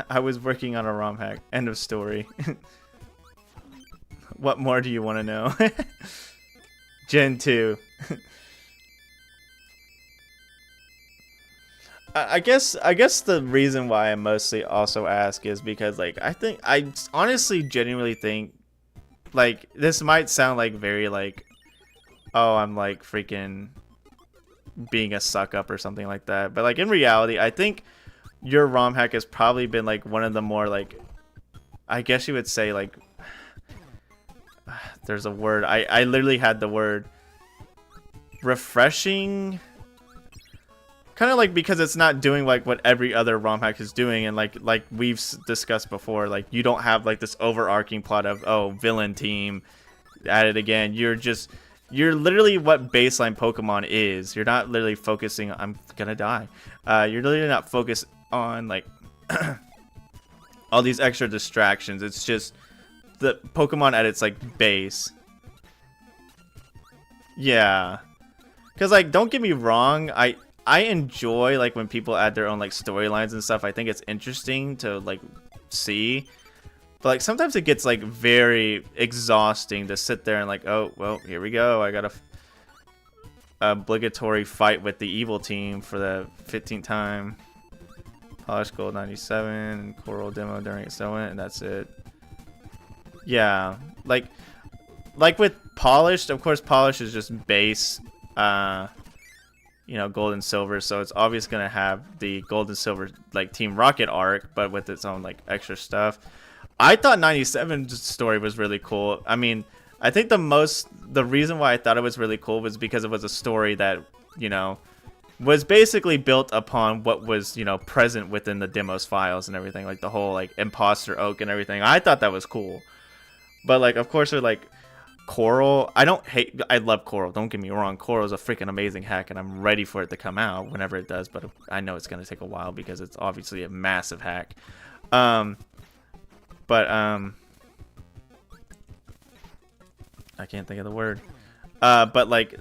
I was working on a ROM hack. End of story. What more do you want to know? Gen 2. I guess the reason why I mostly also ask is because like I honestly genuinely think like this might sound like very like, oh, I'm like freaking being a suck up or something like that, but like in reality I think your ROM hack has probably been like one of the more like, I guess you would say like, there's a word, I literally had the word refreshing. Kind of like because it's not doing like what every other ROM hack is doing, and like we've discussed before, like you don't have like this overarching plot of, oh, villain team at it again. You're literally what baseline Pokemon is. You're not literally focusing. I'm gonna die. You're literally not focused on like all these extra distractions. It's just the Pokemon at its like base. Yeah, because like don't get me wrong, I enjoy like when people add their own like storylines and stuff. I think it's interesting to like see, but like sometimes it gets like very exhausting to sit there and like, oh well, here we go, I got a obligatory fight with the evil team for the 15th time. Polish Gold 97, Coral demo during its and that's it. Yeah, like with Polished, of course Polish is just base you know, Gold and Silver, so it's obviously gonna have the Gold and Silver like Team Rocket arc, but with its own like extra stuff. I thought 97's story was really cool. I mean, I think the reason why I thought it was really cool was because it was a story that, you know, was basically built upon what was, you know, present within the demos files and everything, like the whole like imposter oak and everything. I thought that was cool, but like of course they're like Coral. I love Coral, don't get me wrong. Coral is a freaking amazing hack and I'm ready for it to come out whenever it does, but I know it's going to take a while because it's obviously a massive hack. I can't think of the word. But like,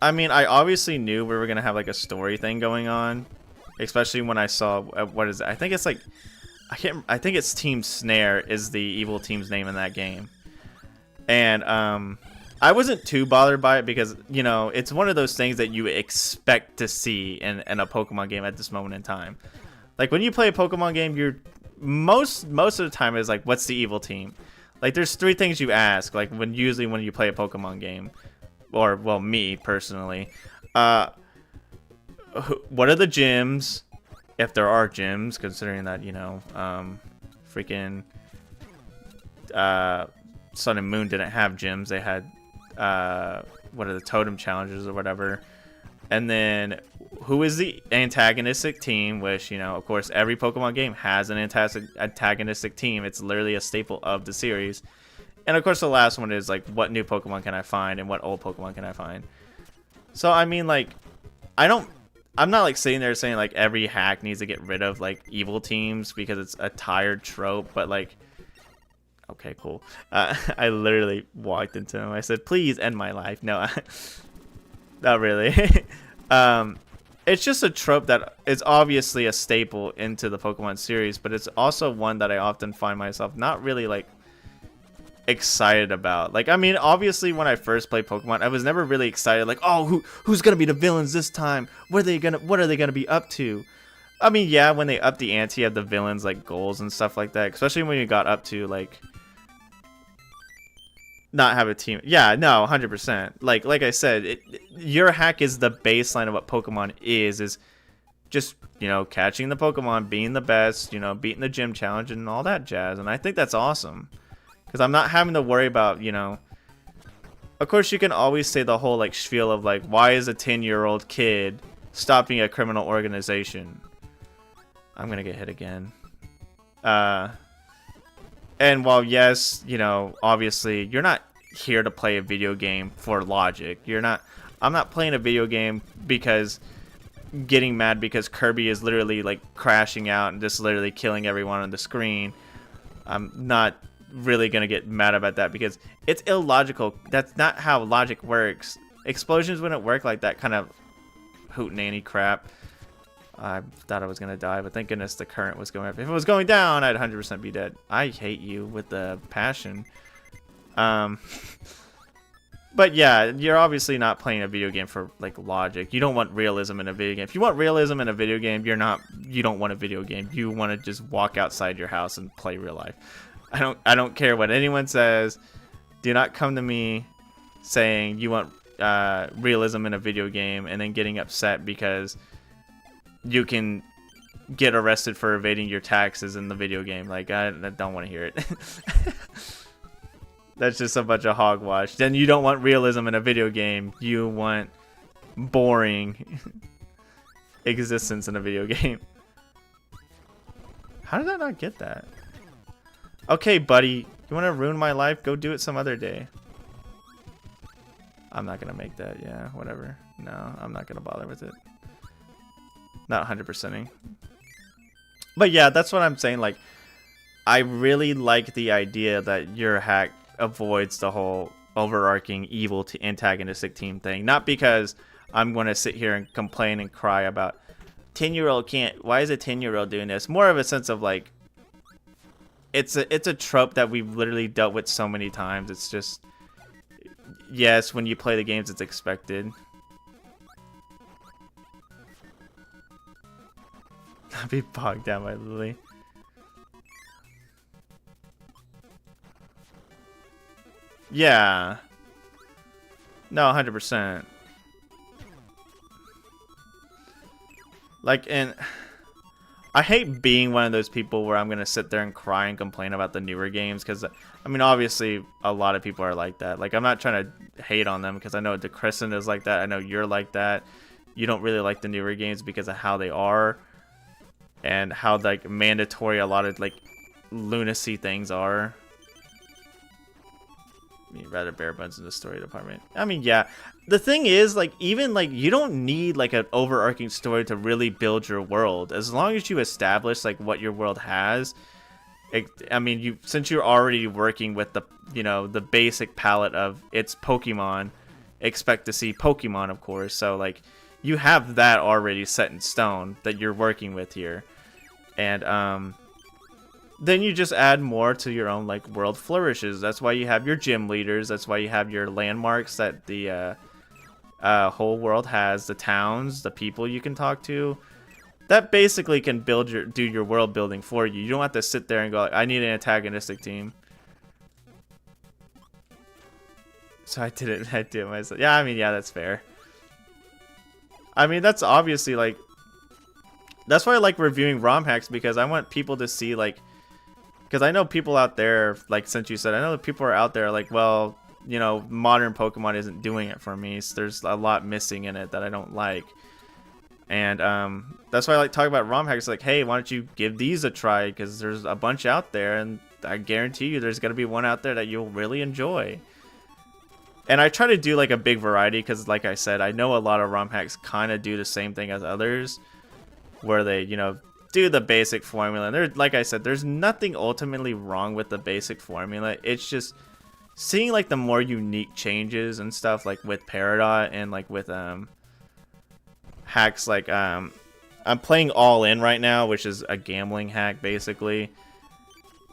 I mean, I obviously knew we were going to have like a story thing going on, especially when I saw, what is it? I think it's like, I think it's Team Snare is the evil team's name in that game. And I wasn't too bothered by it because, you know, it's one of those things that you expect to see in a Pokemon game at this moment in time. Like when you play a Pokemon game, you're most of the time is like, what's the evil team? Like there's 3 things you ask, like usually when you play a Pokemon game, or well, me personally, what are the gyms, if there are gyms, considering that, you know, freaking Sun and Moon didn't have gyms. They had what are the totem challenges or whatever. And then who is the antagonistic team, which, you know, of course every Pokemon game has an antagonistic team. It's literally a staple of the series. And of course the last one is like, what new Pokemon can I find and what old Pokemon can I find? So I mean, like, I'm not like sitting there saying like every hack needs to get rid of like evil teams because it's a tired trope, but like, okay, cool. I literally walked into him. I said, please end my life. No, not really. It's just a trope that is obviously a staple into the Pokemon series, but it's also one that I often find myself not really like excited about. Like, I mean, obviously when I first played Pokemon, I was never really excited like, oh, who's gonna be the villains this time? What are they gonna be up to? I mean, yeah, when they up the ante of the villains like goals and stuff like that, especially when you got up to like not have a team. Yeah, no, 100%. Like I said, your hack is the baseline of what Pokemon is just, you know, catching the Pokemon, being the best, you know, beating the gym challenge and all that jazz. And I think that's awesome because I'm not having to worry about, you know, of course you can always say the whole like spiel of like, why is a 10-year-old kid stopping a criminal organization? I'm gonna get hit again. And while yes, you know, obviously you're not here to play a video game for logic. I'm not playing a video game because getting mad because Kirby is literally like crashing out and just literally killing everyone on the screen. I'm not really going to get mad about that because it's illogical. That's not how logic works. Explosions wouldn't work like that kind of hootenanny crap. I thought I was going to die, but thank goodness the current was going up. If it was going down, I'd 100% be dead. I hate you with the passion. But yeah, you're obviously not playing a video game for like logic. You don't want realism in a video game. If you want realism in a video game, you don't want a video game. You want to just walk outside your house and play real life. I don't care what anyone says. Do not come to me saying you want realism in a video game and then getting upset because you can get arrested for evading your taxes in the video game. Like, I don't want to hear it. That's just a bunch of hogwash. Then you don't want realism in a video game. You want boring existence in a video game. How did I not get that? Okay, buddy. You want to ruin my life? Go do it some other day. I'm not going to make that. Yeah, whatever. No, I'm not going to bother with it. Not 100%ing. But yeah, that's what I'm saying. Like, I really like the idea that your hack avoids the whole overarching evil to antagonistic team thing. Not because I'm going to sit here and complain and cry about 10-year-old can't. Why is a 10-year-old doing this? More of a sense of like, it's a trope that we've literally dealt with so many times. It's just, yes, when you play the games, it's expected. I'll be bogged down by Lily. Yeah. No, 100%. Like, and I hate being one of those people where I'm going to sit there and cry and complain about the newer games because, I mean, obviously a lot of people are like that. Like, I'm not trying to hate on them because I know DeCrescent is like that. I know you're like that. You don't really like the newer games because of how they are. And how like mandatory a lot of like lunacy things are. I mean, rather bare bones in the story department. I mean, yeah. The thing is, like, even like you don't need like an overarching story to really build your world. As long as you establish like what your world has. I mean, since you're already working with the the basic palette of its Pokemon, expect to see Pokemon, of course. So like, you have that already set in stone that you're working with here. And then you just add more to your own like world flourishes. That's why you have your gym leaders. That's why you have your landmarks that the whole world has. The towns, the people you can talk to. That basically can do your world building for you. You don't have to sit there and go, I need an antagonistic team. So I did it myself. Yeah, I mean, yeah, that's fair. I mean, that's obviously like, that's why I like reviewing ROM hacks, because I want people to see like, because I know people out there, like since you said, I know that people are out there like, well, modern Pokemon isn't doing it for me. So there's a lot missing in it that I don't like. And that's why I like talking about ROM hacks. Like, hey, why don't you give these a try? Because there's a bunch out there, and I guarantee you there's going to be one out there that you'll really enjoy. And I try to do like a big variety because, like I said, I know a lot of ROM hacks kind of do the same thing as others, where they, you know, do the basic formula. And there, like I said, there's nothing ultimately wrong with the basic formula. It's just seeing like the more unique changes and stuff, like with Peridot and like with hacks like I'm playing All In right now, which is a gambling hack basically.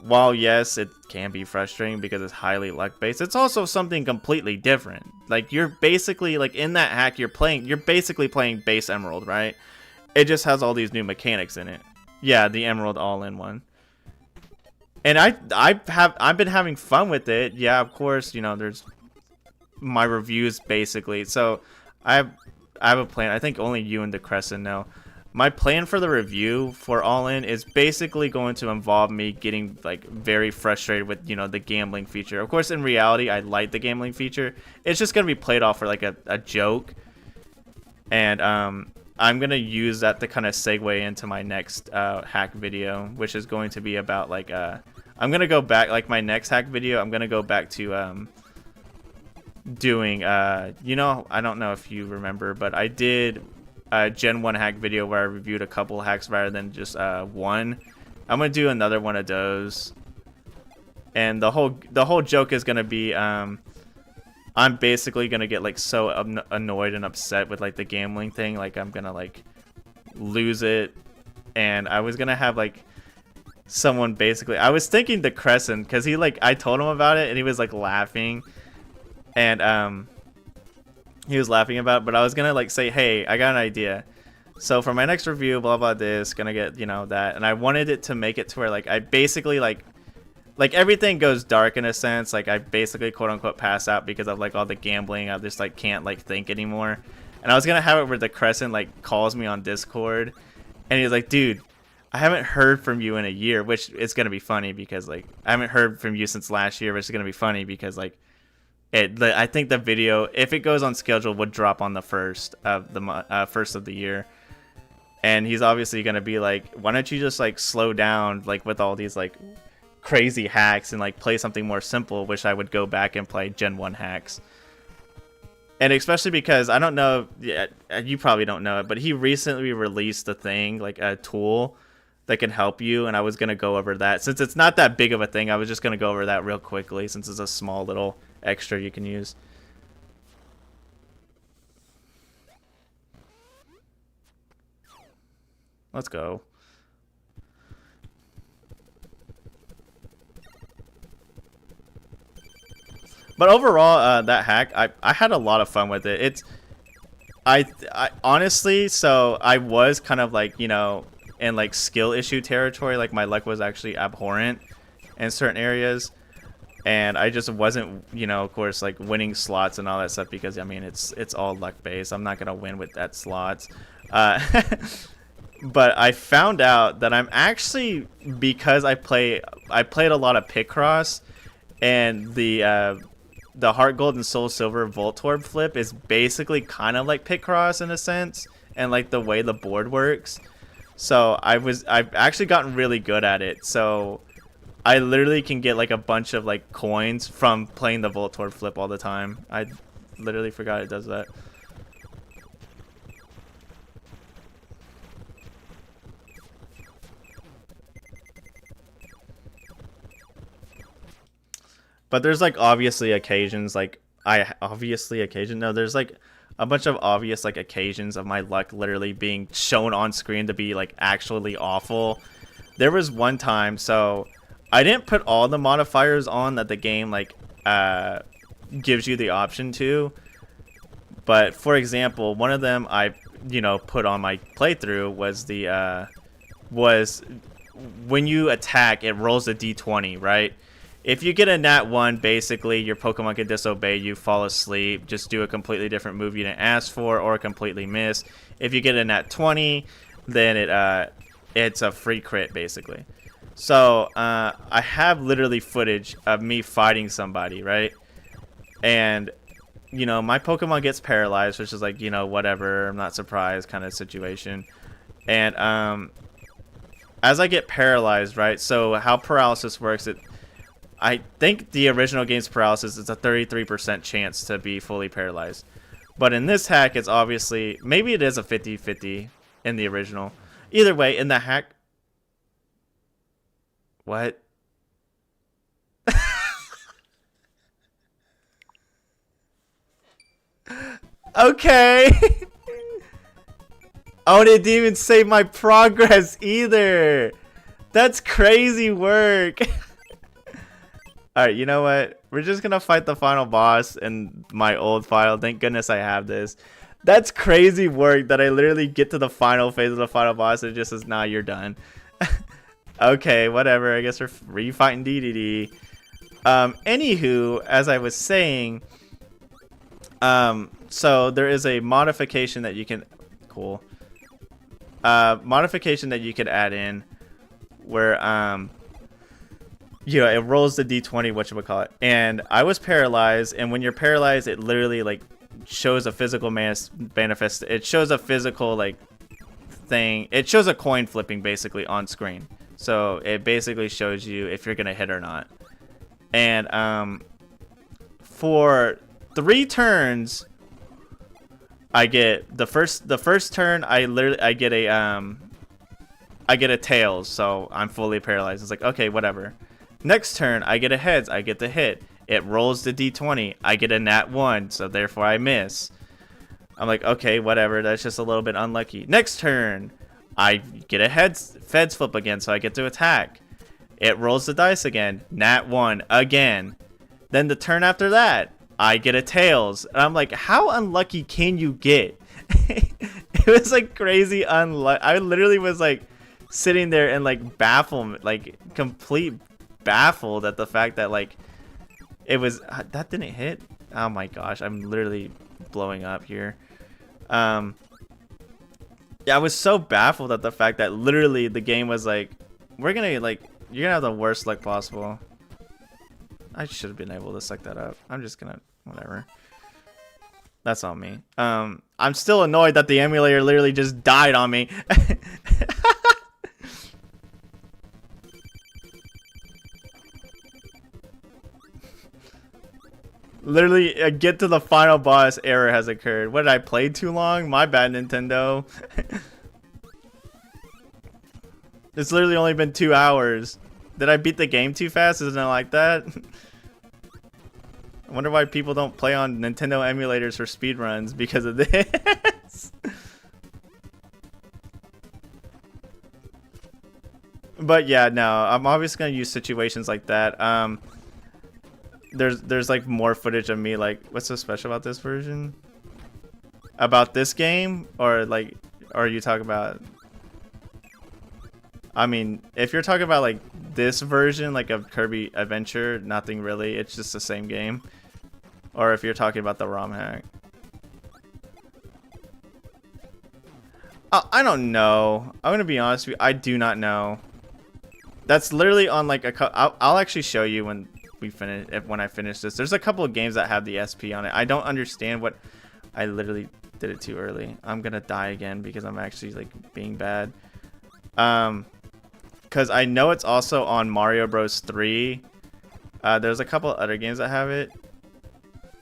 While yes, it can be frustrating because it's highly luck based, it's also something completely different. Like you're basically like in that hack you're basically playing base Emerald, right? It just has all these new mechanics in it. Yeah, the Emerald All In one. And I've been having fun with it. Yeah, of course, you know, there's my reviews basically. So I have a plan. I think only you and the Crescent know. My plan for the review for All In is basically going to involve me getting like very frustrated with, you know, the gambling feature. Of course, in reality, I like the gambling feature. It's just going to be played off for like a joke. And I'm going to use that to kind of segue into my next hack video, which is going to be about like I'm going to go back, like my next hack video, I'm going to go back to doing, you know, I don't know if you remember, but I did a Gen 1 hack video where I reviewed a couple hacks rather than just one. I'm gonna do another one of those, and the whole joke is gonna be I'm basically gonna get like so annoyed and upset with like the gambling thing, like I'm gonna like lose it. And I was gonna have like someone basically, I was thinking the Crescent, because he like, I told him about it and he was like laughing, and he was laughing about it, but I was gonna like say, hey, I got an idea. So for my next review, blah blah this, gonna get, you know, that, and I wanted it to make it to where like I basically like everything goes dark in a sense. Like I basically quote unquote pass out because of like all the gambling. I just like can't like think anymore. And I was gonna have it where the Crescent like calls me on Discord, and he's like, dude, I haven't heard from you in a year, which is gonna be funny because like I haven't heard from you since last year, which is gonna be funny because like I think the video, if it goes on schedule, would drop on the first of the year. And he's obviously gonna be like, why don't you just like slow down like with all these like crazy hacks and like play something more simple, which I would go back and play Gen 1 hacks. And especially because I don't know, yeah, you probably don't know it, but he recently released a thing, like a tool that can help you, and I was gonna go over that. Since it's not that big of a thing, I was just gonna go over that real quickly since it's a small little extra you can use. Let's go. But overall, that hack, I had a lot of fun with it. I honestly, so I was kind of like, you know, in like skill issue territory. Like my luck was actually abhorrent in certain areas. And I just wasn't, you know, of course, like winning slots and all that stuff because, I mean, it's all luck based. I'm not going to win with that slots. But I found out that I'm actually, because I played a lot of Picross, and the Heart Gold and Soul Silver Voltorb flip is basically kind of like Picross in a sense, and like the way the board works. So I've actually gotten really good at it. So I literally can get like a bunch of like coins from playing the Voltorb flip all the time. I literally forgot it does that. But there's like obviously occasions, like there's like a bunch of obvious like occasions of my luck literally being shown on screen to be like actually awful. There was one time, so I didn't put all the modifiers on that the game like gives you the option to. But for example, one of them I, you know, put on my playthrough was the was when you attack, it rolls a d20, right? If you get a nat 1, basically your Pokemon can disobey you, fall asleep, just do a completely different move you didn't ask for, or completely miss. If you get a nat 20, then it's a free crit basically. So I have literally footage of me fighting somebody, right? And you know, my Pokemon gets paralyzed, which is like, you know, whatever, I'm not surprised kind of situation. And as I get paralyzed, right? So how paralysis works, I think the original game's paralysis is a 33% chance to be fully paralyzed. But in this hack, it's obviously... Maybe it is a 50-50 in the original. Either way, in the hack... What? Okay. Oh, it didn't even save my progress either. That's crazy work. Alright, you know what? We're just gonna fight the final boss in my old file. Thank goodness I have this. That's crazy work that I literally get to the final phase of the final boss and it just says, nah, you're done. Okay, whatever. I guess we're refighting DDD. Anywho, as I was saying, so there is a modification that you can... Cool. Modification that you could add in where, you know, it rolls the d20, whatchamacallit. And I was paralyzed, and when you're paralyzed, it literally, like, shows a physical manifest. It shows a physical, like, thing. It shows a coin flipping, basically, on screen. So it basically shows you if you're gonna hit or not. And, for 3 turns, I get the first turn. I get a tails, so I'm fully paralyzed. It's like, okay, whatever. Next turn, I get a heads. I get the hit. It rolls the d20. I get a nat 1, so therefore I miss. I'm like, okay, whatever. That's just a little bit unlucky. Next turn, I get a feds flip again, so I get to attack. It rolls the dice again. Nat 1 again. Then the turn after that, I get a tails. And I'm like, how unlucky can you get? It was like crazy unlucky. I literally was like sitting there and like baffled, like complete baffled at the fact that like it was that didn't hit. Oh my gosh, I'm literally blowing up here. Yeah, I was so baffled at the fact that literally the game was like, we're gonna like, you're gonna have the worst luck possible. I should have been able to suck that up. I'm just gonna, whatever. That's on me. I'm still annoyed that the emulator literally just died on me. Literally, get to the final boss, error has occurred. What, did I play too long? My bad, Nintendo. It's literally only been 2 hours. Did I beat the game too fast? Isn't it like that? I wonder why people don't play on Nintendo emulators for speedruns because of this. But yeah, no, I'm obviously gonna use situations like that. There's like more footage of me, like, what's so special about this version? About this game? Or like, or are you talking about... I mean, if you're talking about like this version, like of Kirby Adventure, nothing really. It's just the same game. Or if you're talking about the ROM hack. I don't know. I'm gonna be honest with you. I do not know. That's literally on like I'll actually show you when we finish. When I finish this, there's a couple of games that have the SP on it. I don't understand what. I literally did it too early. I'm gonna die again because I'm actually like being bad. Because I know it's also on Mario Bros 3. There's a couple other games that have it.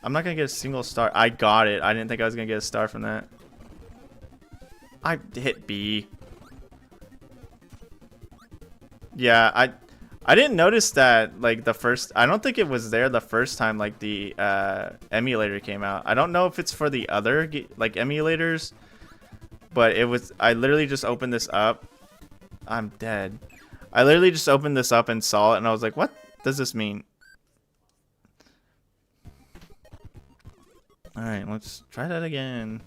I'm not gonna get a single star. I got it. I didn't think I was gonna get a star from that. I hit B. Yeah, I didn't notice that like the first. I don't think it was there the first time like the emulator came out. I don't know if it's for the other like emulators, but it was. I literally just opened this up. I'm dead. I literally just opened this up and saw it, and I was like, what does this mean? Alright, let's try that again.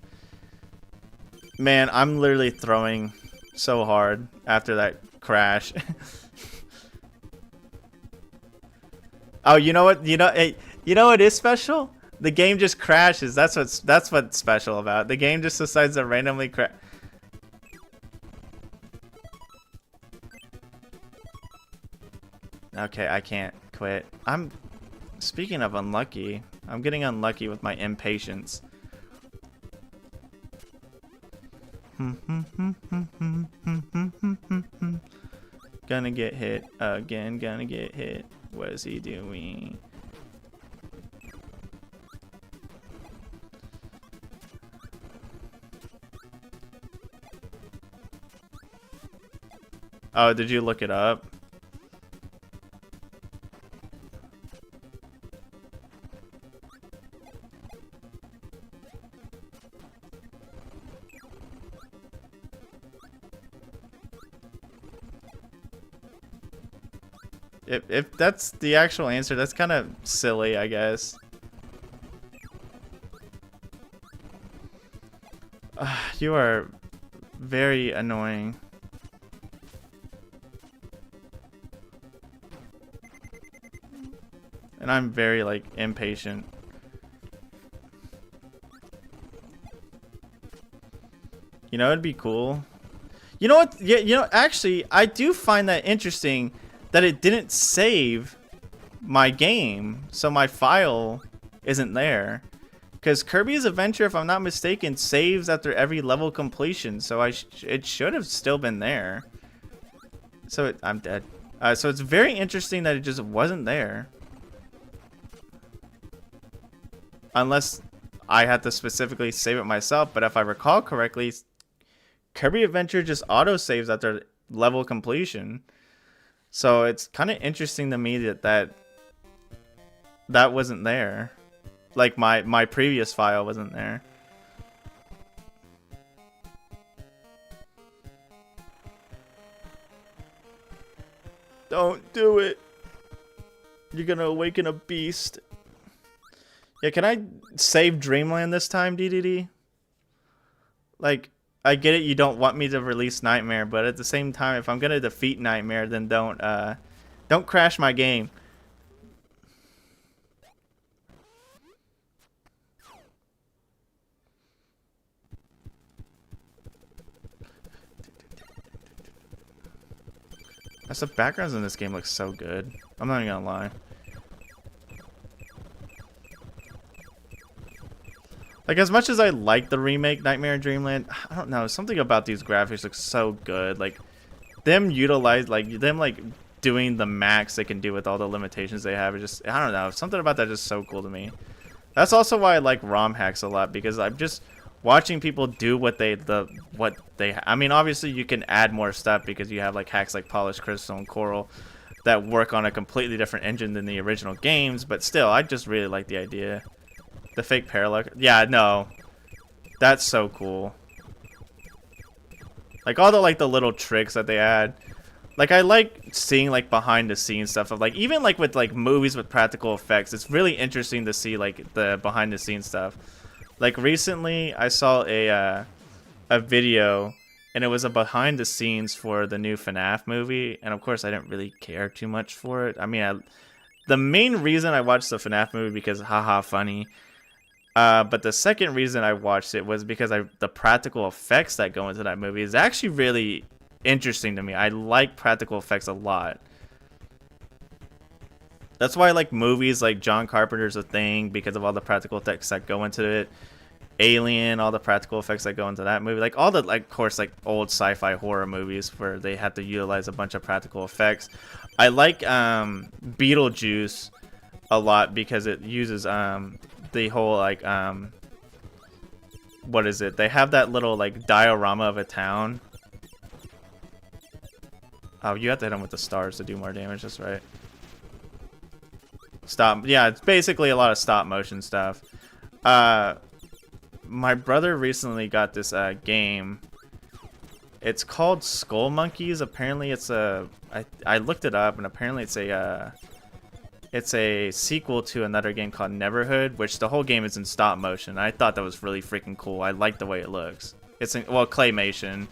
Man, I'm literally throwing so hard after that crash. Oh, you know what? You know what is special? The game just crashes. That's what's special about it. The game just decides to randomly crash. Okay, I can't quit. Speaking of unlucky, I'm getting unlucky with my impatience. Gonna get hit again, gonna get hit. What is he doing? Oh, did you look it up? If that's the actual answer, that's kind of silly, I guess. You are very annoying. And I'm very, like, impatient. You know, it'd be cool. You know what? Yeah, you know, actually, I do find that interesting that it didn't save my game, so my file isn't there. Because Kirby's Adventure, if I'm not mistaken, saves after every level completion, so it should have still been there. So I'm dead. So it's very interesting that it just wasn't there. Unless I had to specifically save it myself, but if I recall correctly, Kirby Adventure just auto-saves after level completion. So it's kind of interesting to me that wasn't there. Like my previous file wasn't there. Don't do it. You're gonna awaken a beast. Yeah, can I save Dreamland this time, DDD? Like, I get it, you don't want me to release Nightmare, but at the same time, if I'm gonna defeat Nightmare, then don't crash my game. The backgrounds in this game look so good. I'm not even gonna lie. Like, as much as I like the remake Nightmare in Dreamland, I don't know, something about these graphics looks so good. Like, them doing the max they can do with all the limitations they have. It just, I don't know, something about that is just so cool to me. That's also why I like ROM hacks a lot, because I'm just watching people do I mean, obviously you can add more stuff because you have like hacks like Polished Crystal and Coral that work on a completely different engine than the original games, but still, I just really like the idea. The fake parallax. Yeah, no. That's so cool. Like all the little tricks that they add. Like I like seeing like behind the scenes stuff of like even like with like movies with practical effects. It's really interesting to see like the behind the scenes stuff. Like recently I saw a video and it was a behind the scenes for the new FNAF movie, and of course I didn't really care too much for it. I mean, the main reason I watched the FNAF movie because haha funny. But the second reason I watched it was because the practical effects that go into that movie is actually really interesting to me. I like practical effects a lot. That's why I like movies like John Carpenter's A Thing, because of all the practical effects that go into it. Alien, all the practical effects that go into that movie. Like all the, like, of course, like old sci-fi horror movies where they have to utilize a bunch of practical effects. I like Beetlejuice a lot because it uses the whole like what is it? They have that little like diorama of a town. Oh, you have to hit them with the stars to do more damage. That's right. Stop. Yeah, it's basically a lot of stop motion stuff. My brother recently got this game. It's called Skull Monkeys. Apparently, it's I looked it up, and apparently it's a sequel to another game called Neverhood, which the whole game is in stop motion. I thought that was really freaking cool. I like the way it looks. It's well, claymation.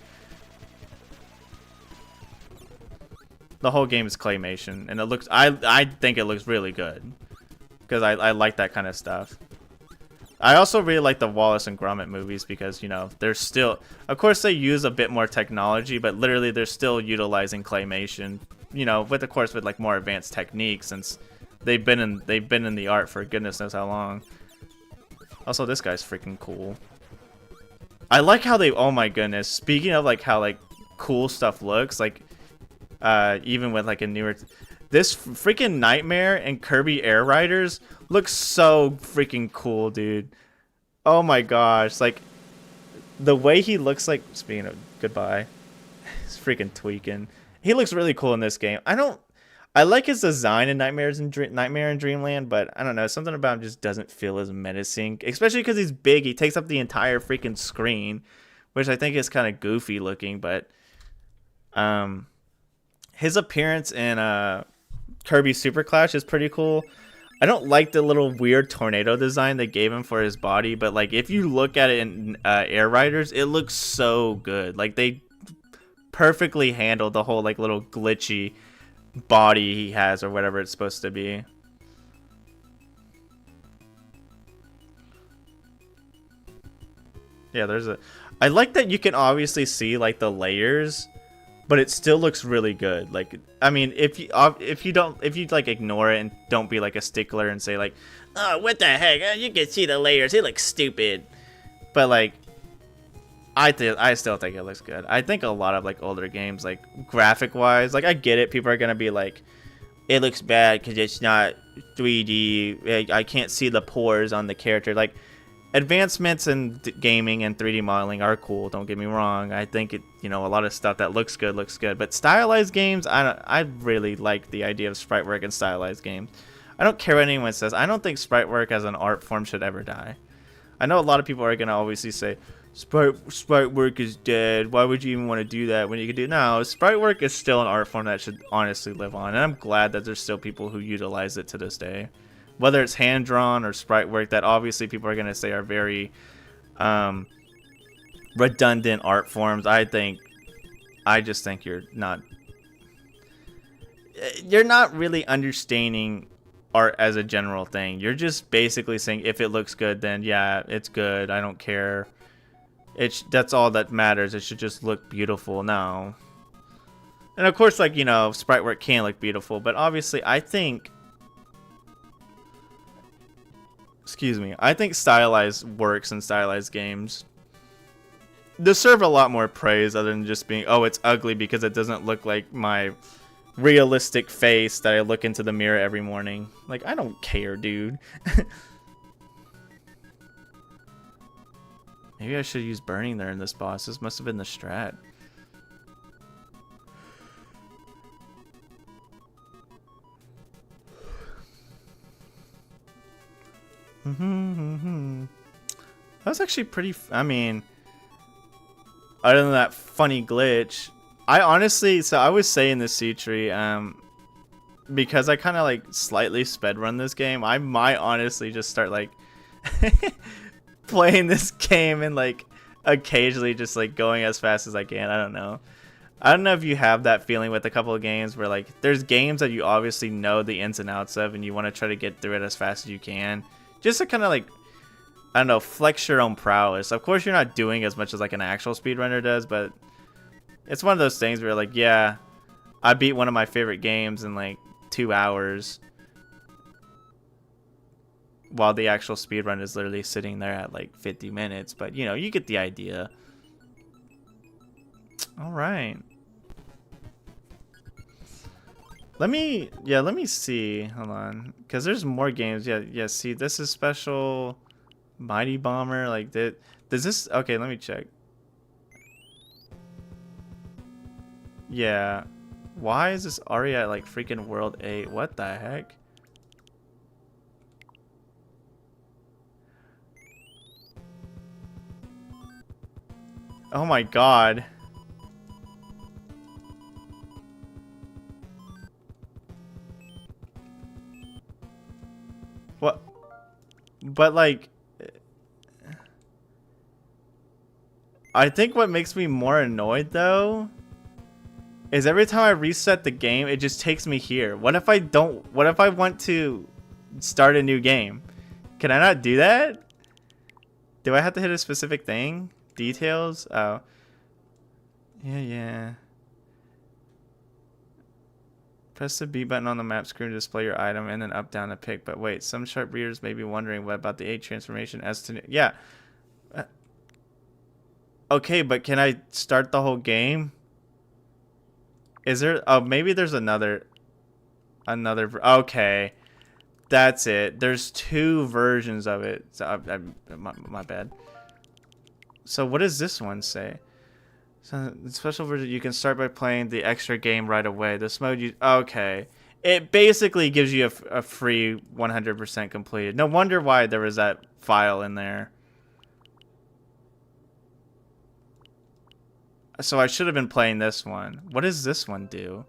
The whole game is claymation, and it looks. I think it looks really good because I like that kind of stuff. I also really like the Wallace and Gromit movies because, you know, they're still, of course they use a bit more technology, but literally they're still utilizing claymation, you know, with, of course, with like more advanced techniques, since they've been in the art for goodness knows how long. Also, this guy's freaking cool. I like how they, oh my goodness, speaking of like how like cool stuff looks, like even with like a newer, This freaking Nightmare and Kirby Air Riders looks so freaking cool, dude. Oh my gosh, like the way he looks like. Speaking of goodbye, he's freaking tweaking. He looks really cool in this game. I like his design in Nightmare in Dreamland, but I don't know. Something about him just doesn't feel as menacing, especially because he's big. He takes up the entire freaking screen, which I think is kind of goofy looking. But his appearance in Kirby Super Clash is pretty cool. I don't like the little weird tornado design they gave him for his body, but like if you look at it in Air Riders, it looks so good. Like they perfectly handled the whole like little glitchy body he has or whatever it's supposed to be. Yeah, I like that you can obviously see like the layers, but it still looks really good. Like I mean, if you like ignore it and don't be like a stickler and say like, oh, what the heck, you can see the layers, it looks stupid. But like I still think it looks good. I think a lot of like older games, like graphic wise, like I get it. People are gonna be like, it looks bad because it's not 3D. I can't see the pores on the character. Like advancements in gaming and 3D modeling are cool. Don't get me wrong. I think a lot of stuff that looks good looks good. But stylized games, I really like the idea of sprite work and stylized games. I don't care what anyone says. I don't think sprite work as an art form should ever die. I know a lot of people are gonna obviously say, sprite work is dead. Why would you even want to do that when you could do no? Sprite work is still an art form that should honestly live on, and I'm glad that there's still people who utilize it to this day. Whether it's hand drawn or sprite work, that obviously people are gonna say are very redundant art forms. I just think you're not really understanding art as a general thing. You're just basically saying if it looks good, then yeah, it's good. I don't care. That's all that matters. It should just look beautiful now. And of course, like, sprite work can look beautiful, but obviously I think stylized works and stylized games deserve a lot more praise other than just being, oh, it's ugly because it doesn't look like my realistic face that I look into the mirror every morning. Like, I don't care, dude. Maybe I should use burning there in this boss. This must have been the strat. That was actually pretty. I mean, other than that funny glitch, I was saying this C3, because I kind of like slightly sped run this game. I might honestly just start like playing this game and like occasionally just like going as fast as I can. I don't know. I don't know if you have that feeling with a couple of games where like there's games that you obviously know the ins and outs of and you want to try to get through it as fast as you can. Just to kind of like, I don't know, flex your own prowess. Of course, you're not doing as much as like an actual speedrunner does, but it's one of those things where like, yeah, I beat one of my favorite games in like 2 hours, while the actual speedrun is literally sitting there at like 50 minutes. But you get the idea. All right. Let me see. Hold on, because there's more games. Yeah. See, this is special. Mighty Bomber. Like that. Does this? Okay, let me check. Yeah. Why is this already at like freaking World 8? What the heck? Oh my god. What? But like, I think what makes me more annoyed though is every time I reset the game, it just takes me here. What if I want to start a new game? Can I not do that? Do I have to hit a specific thing? Details? Oh. Yeah. Press the B button on the map screen to display your item and then up down to pick. But wait, some sharp readers may be wondering what about the 8 transformation as to... Yeah. Okay, but can I start the whole game? Is there... Oh, maybe there's another... Okay, that's it. There's 2 versions of it. So my bad. So what does this one say? So the special version, you can start by playing the extra game right away. This mode, okay. It basically gives you a free 100% completed. No wonder why there was that file in there. So I should have been playing this one. What does this one do?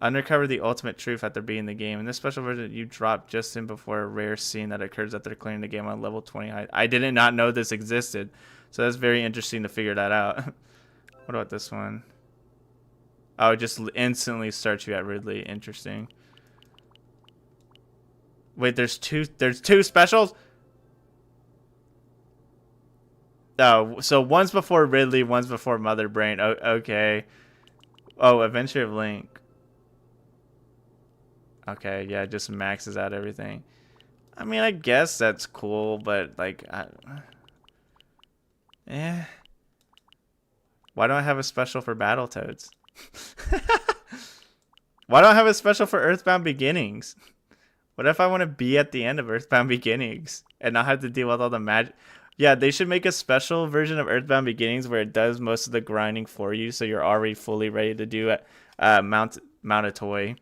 Uncover the ultimate truth after beating the game. In this special version, you drop just in before a rare scene that occurs after clearing the game on level 20 high. I did not know this existed. So that's very interesting to figure that out. What about this one? Oh, it just instantly starts you at Ridley. Interesting. Wait, there's two specials? Oh, so one's before Ridley, one's before Mother Brain. Oh, okay. Oh, Adventure of Link. Okay, yeah, it just maxes out everything. I mean, I guess that's cool, but like, why don't I have a special for Battletoads? Why don't I have a special for Earthbound Beginnings? What if I want to be at the end of Earthbound Beginnings and not have to deal with all the magic? Yeah, they should make a special version of Earthbound Beginnings where it does most of the grinding for you, so you're already fully ready to do it. Mount a toy.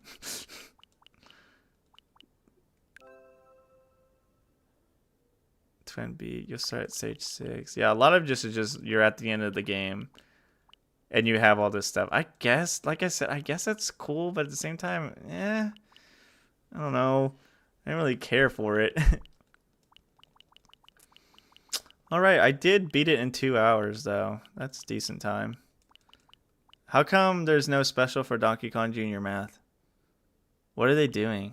Twin B, you'll start at stage 6. Yeah, a lot of just is just you're at the end of the game, and you have all this stuff. I guess, like I said, I guess that's cool, but at the same time, I don't know. I don't really care for it. Alright, I did beat it in 2 hours, though. That's decent time. How come there's no special for Donkey Kong Jr. Math? What are they doing?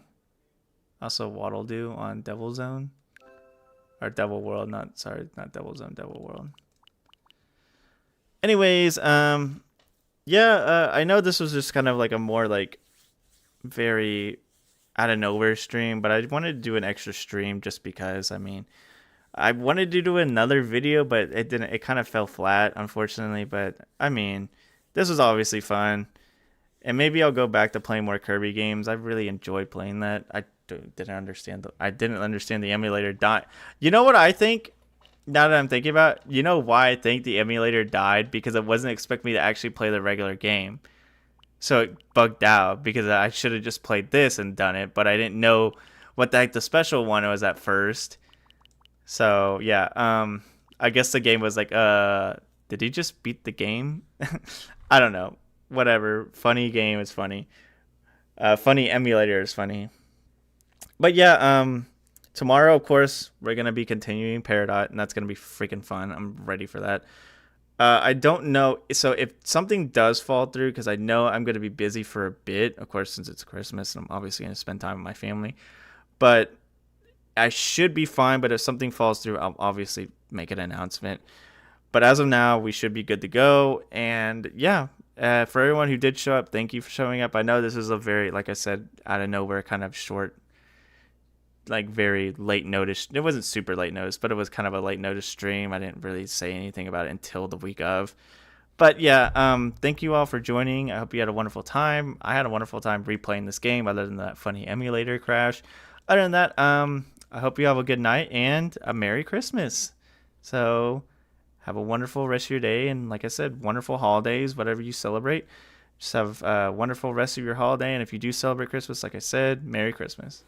Also, Waddle Doo on Devil Zone? Or Devil World, not Devil Zone, Devil World. Anyways, yeah, I know this was just kind of like a more like very out of nowhere stream, but I wanted to do an extra stream just because, I mean, I wanted to do another video, but it didn't, it kind of fell flat, unfortunately, but I mean, this was obviously fun. And maybe I'll go back to playing more Kirby games. I really enjoyed playing that. I didn't understand the emulator died. You know what I think? Now that I'm thinking about it, you know why I think the emulator died? Because it wasn't expecting me to actually play the regular game. So it bugged out because I should have just played this and done it, but I didn't know what the heck the special one was at first. So yeah, I guess the game was like, did he just beat the game? I don't know. Whatever. Funny game is funny. Funny emulator is funny. But yeah, tomorrow, of course, we're going to be continuing Peridot, and that's going to be freaking fun. I'm ready for that. I don't know. So if something does fall through, because I know I'm going to be busy for a bit, of course, since it's Christmas, and I'm obviously going to spend time with my family. But I should be fine. But if something falls through, I'll obviously make an announcement. But as of now, we should be good to go. And yeah, for everyone who did show up, thank you for showing up. I know this is a very, like I said, out of nowhere kind of short, like very late notice. It wasn't super late notice, but it was kind of a late notice stream. I didn't really say anything about it until the week of. But yeah, thank you all for joining. I hope you had a wonderful time. I had a wonderful time replaying this game, other than that funny emulator crash. Other than that, I hope you have a good night and a Merry Christmas. So have a wonderful rest of your day, and like I said, wonderful holidays, whatever you celebrate. Just have a wonderful rest of your holiday, and if you do celebrate Christmas, like I said, Merry Christmas.